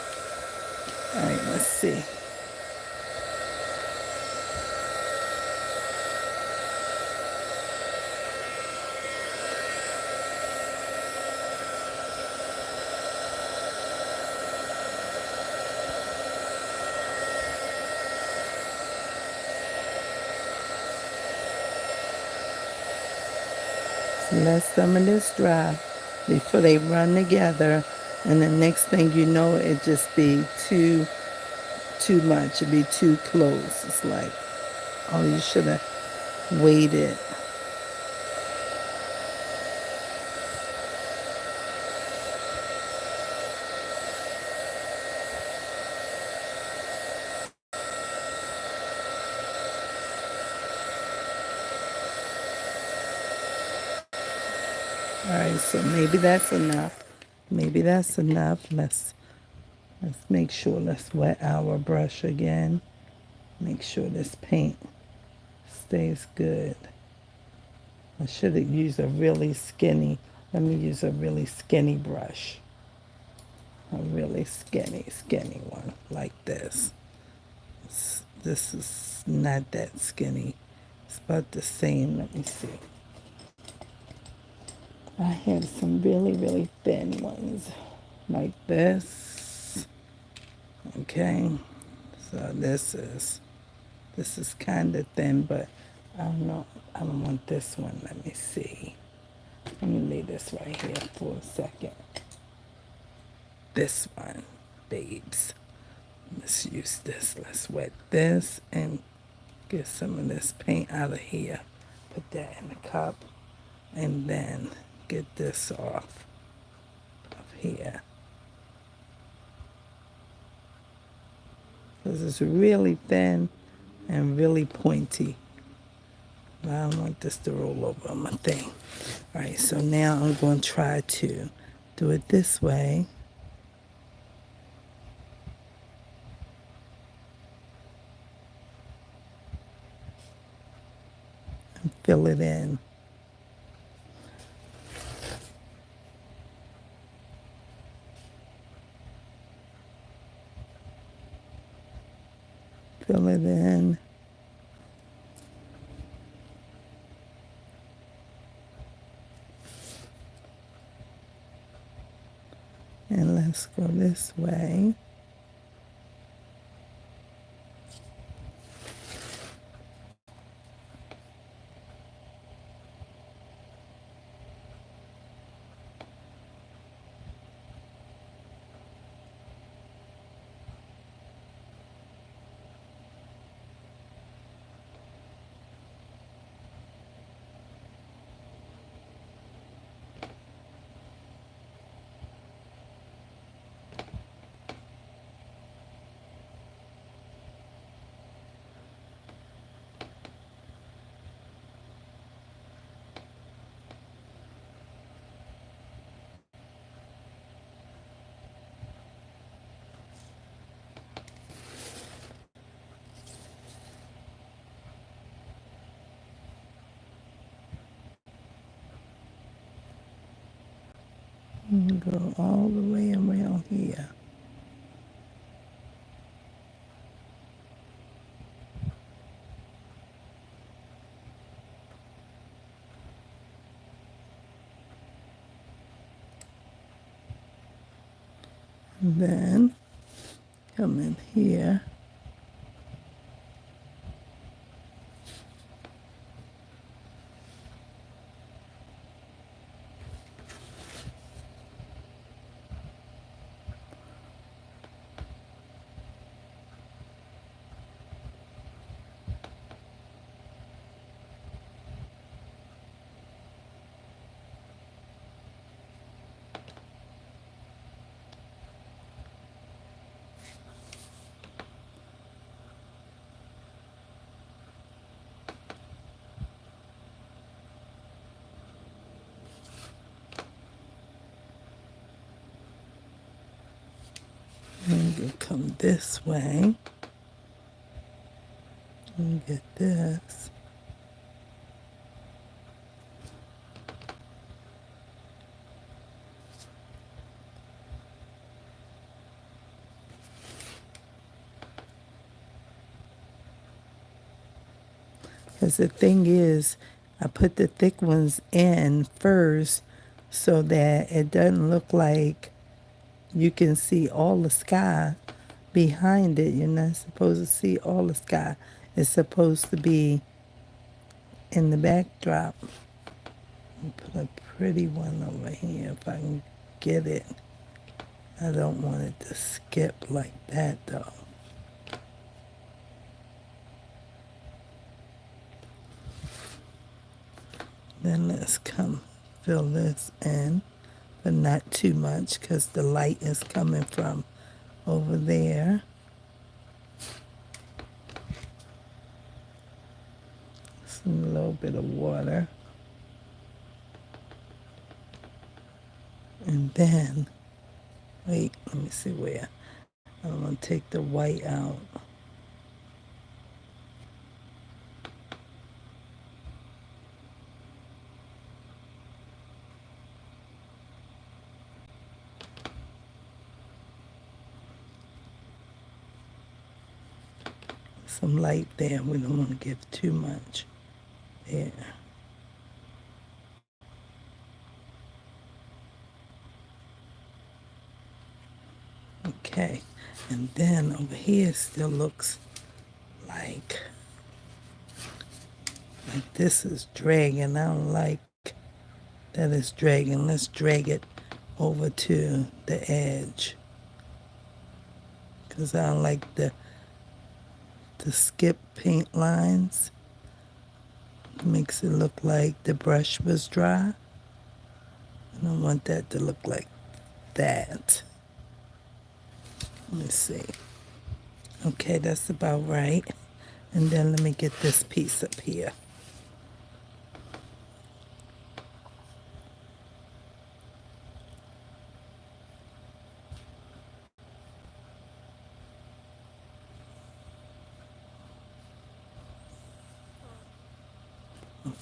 All right, let's see. Let some of this dry before they run together. And the next thing you know, it just be too much. It'd be too close. It's like, oh, you should have waited. All right, so maybe that's enough. Maybe that's enough. Let's make sure. Let's wet our brush again. Make sure this paint stays good. I should have used a really skinny. Let me use a really skinny brush. A really skinny one like this. This is not that skinny. It's about the same. Let me see. I have some really thin ones like this. Okay. So this is kind of thin, but I don't know. I don't want this one. Let me see. Let me lay this right here for a second. This one, babes. Let's use this. Let's wet this and Get some of this paint out of here. Put that in the cup. And then get this off of here. Because it's really thin and really pointy. But I don't want this to roll over on my thing. All right, so now I'm going to try to do it this way. And fill it in. Fill it in. And let's go this way. And go all the way around here. And then come in here. And you come this way. And get this. Because the thing is, I put the thick ones in first so that it doesn't look like you can see all the sky behind it. You're not supposed to see all the sky. It's supposed to be in the backdrop. Put a pretty one over here if I can get it. I don't want it to skip like that though. Then let's come fill this in, but not too much because the light is coming from over there. A little bit of water. And then, wait, let me see where. I'm going to take the white out. Some light there. We don't want to give too much there. Okay, and then over here still looks like this is dragging. I don't like that it's dragging. Let's drag it over to the edge because I don't like the to skip paint lines. Makes it look like the brush was dry. I don't want that to look like that. Let me see. Okay, that's about right. And then let me get this piece up here.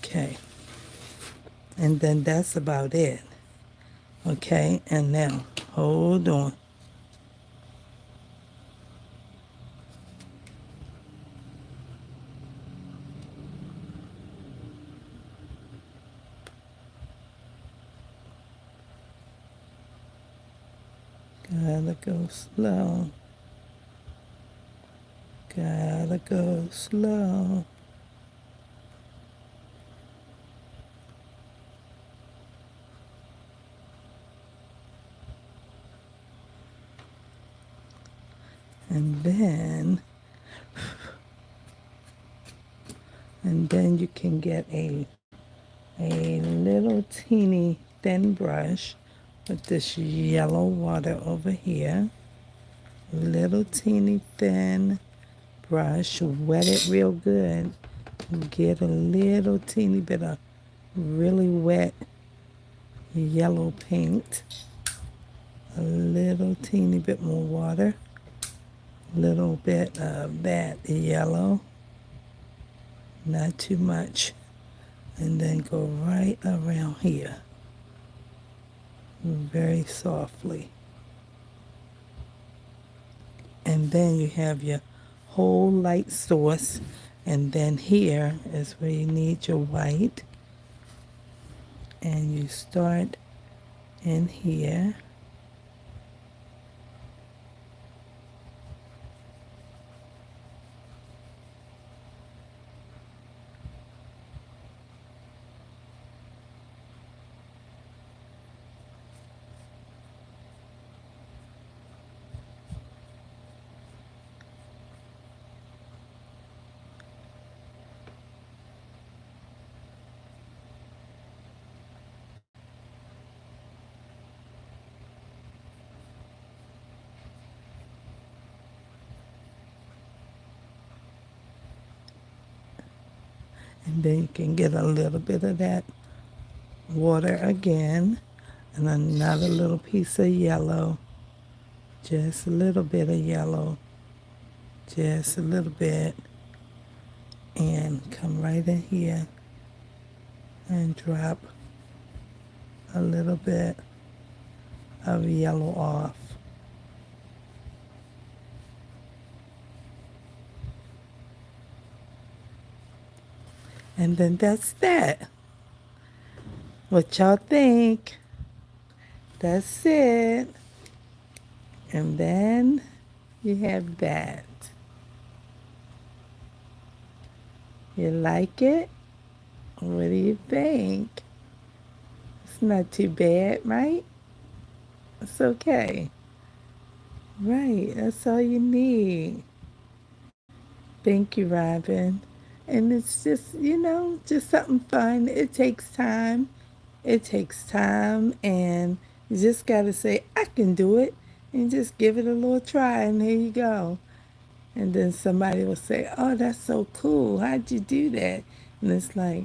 Okay. And then that's about it. Okay, and now, hold on. Gotta go slow. Gotta go slow. And then you can get a little teeny thin brush with this yellow water over here. Little teeny thin brush, wet it real good. Get a little teeny bit of really wet yellow paint. A little teeny bit more water. Little bit of that yellow. Not too much. And then go right around here. Very softly. And then you have your whole light source. And then here is where you need your white. And you start in here. And then you can get a little bit of that water again. And another little piece of yellow. Just a little bit of yellow. Just a little bit. And come right in here and drop a little bit of yellow off. And then that's that. What y'all think? That's it. And then you have that. You like it? What do you think? It's not too bad, right? It's okay. Right, that's all you need. Thank you, Robin. And it's just, just something fun. It takes time. It takes time, and you just got to say, I can do it, and just give it a little try, and there you go. And then somebody will say, oh, that's so cool. How'd you do that? And it's like,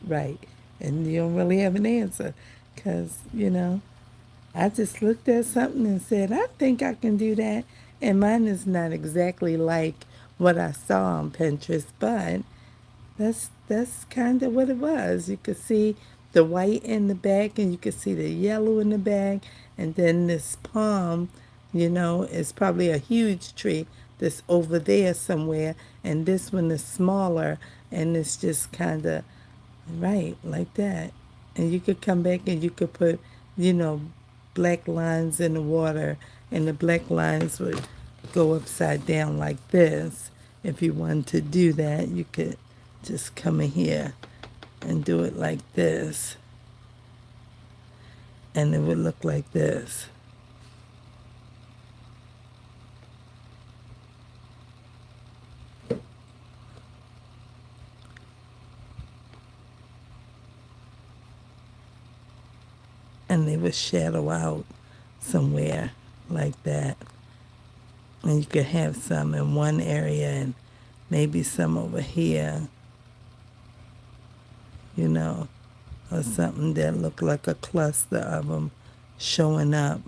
right. And you don't really have an answer because, I just looked at something and said, I think I can do that. And mine is not exactly like what I saw on Pinterest, but that's kind of what it was. You could see the white in the back and you could see the yellow in the back. And then this palm, is probably a huge tree that's over there somewhere. And this one is smaller and it's just kind of right like that. And you could come back and you could put, black lines in the water, and the black lines would go upside down like this. If you wanted to do that, you could just come in here and do it like this. And it would look like this. and they would shadow out somewhere like that. And you could have some in one area and maybe some over here, you know, or something that looked like a cluster of them showing up.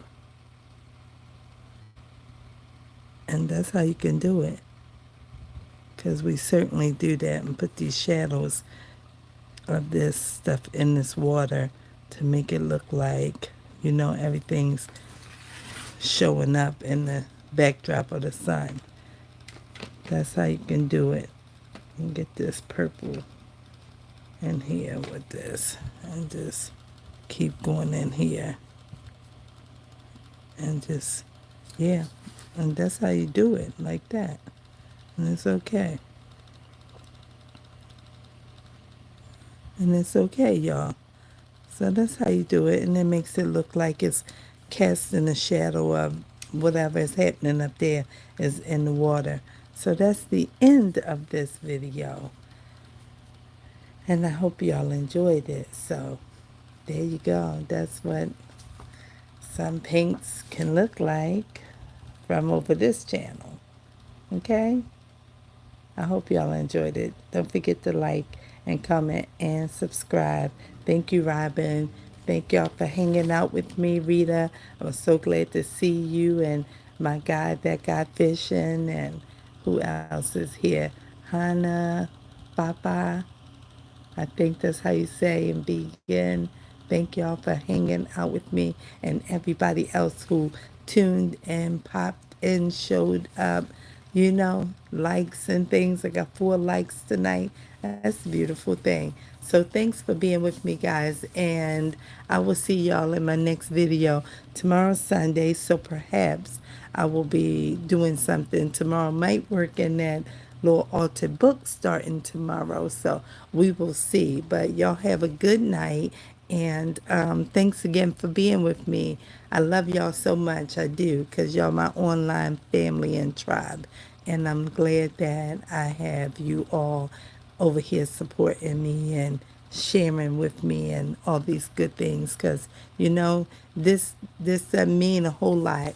And that's how you can do it. Because we certainly do that and put these shadows of this stuff in this water to make it look like, you know, everything's showing up in the backdrop of the sun. That's how you can do it. And get this purple in here with this and just keep going in here and just, yeah. And that's how you do it, like that. And it's okay. And it's okay, y'all. So that's how you do it. And it makes it look like it's casting a shadow of whatever is happening up there is in the water. So that's the end of this video. And I hope y'all enjoyed it. So there you go. That's what some paints can look like from over this channel. Okay? I hope y'all enjoyed it. Don't forget to like and comment and subscribe. Thank you, Robin. Thank y'all for hanging out with me, Rita. I was so glad to see you and my guy that got fishing. And who else is here? Hannah, Papa. I think that's how you say and begin. Thank y'all for hanging out with me and everybody else who tuned and popped in, showed up, you know, likes and things. I got 4 likes tonight. That's a beautiful thing. So thanks for being with me, guys. And I will see y'all in my next video. Tomorrow's Sunday, so perhaps I will be doing something tomorrow. Might work in that little altered book starting tomorrow. So we will see. But y'all have a good night. And thanks again for being with me. I love y'all so much. I do, because y'all my online family and tribe. And I'm glad that I have you all over here supporting me and sharing with me and all these good things. Because, you know, this doesn't mean a whole lot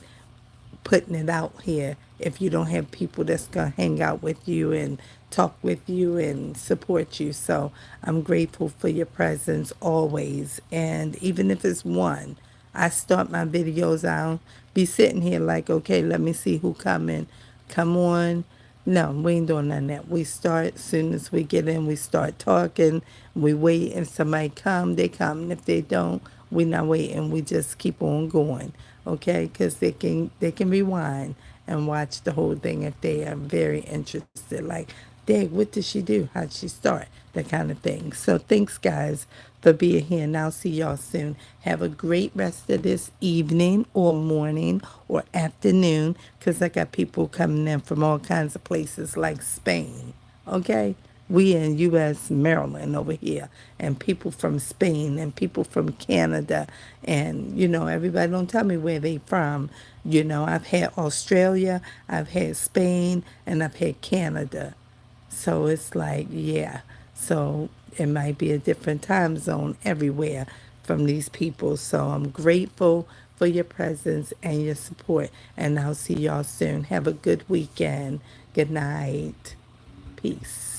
putting it out here if you don't have people that's going to hang out with you and talk with you and support you. So I'm grateful for your presence always. And even if it's one, I start my videos out, be sitting here like, okay, let me see who coming. Come on. No, we ain't doing none of that. We start as soon as we get in, we start talking. We wait and somebody come, they come. And if they don't, we not waiting. We just keep on going, okay? Because they can rewind and watch the whole thing if they are very interested. Like, Dag, what did she do? How'd she start? That kind of thing. So thanks, guys, for being here. And I'll see y'all soon. Have a great rest of this evening or morning or afternoon, because I got people coming in from all kinds of places like Spain, okay? We in U.S. Maryland over here, and people from Spain and people from Canada, and, you know, everybody don't tell me where they from. You know, I've had Australia, I've had Spain, and I've had Canada. So it's like, yeah. So it might be a different time zone everywhere from these people. So I'm grateful for your presence and your support. And I'll see y'all soon. Have a good weekend. Good night. Peace.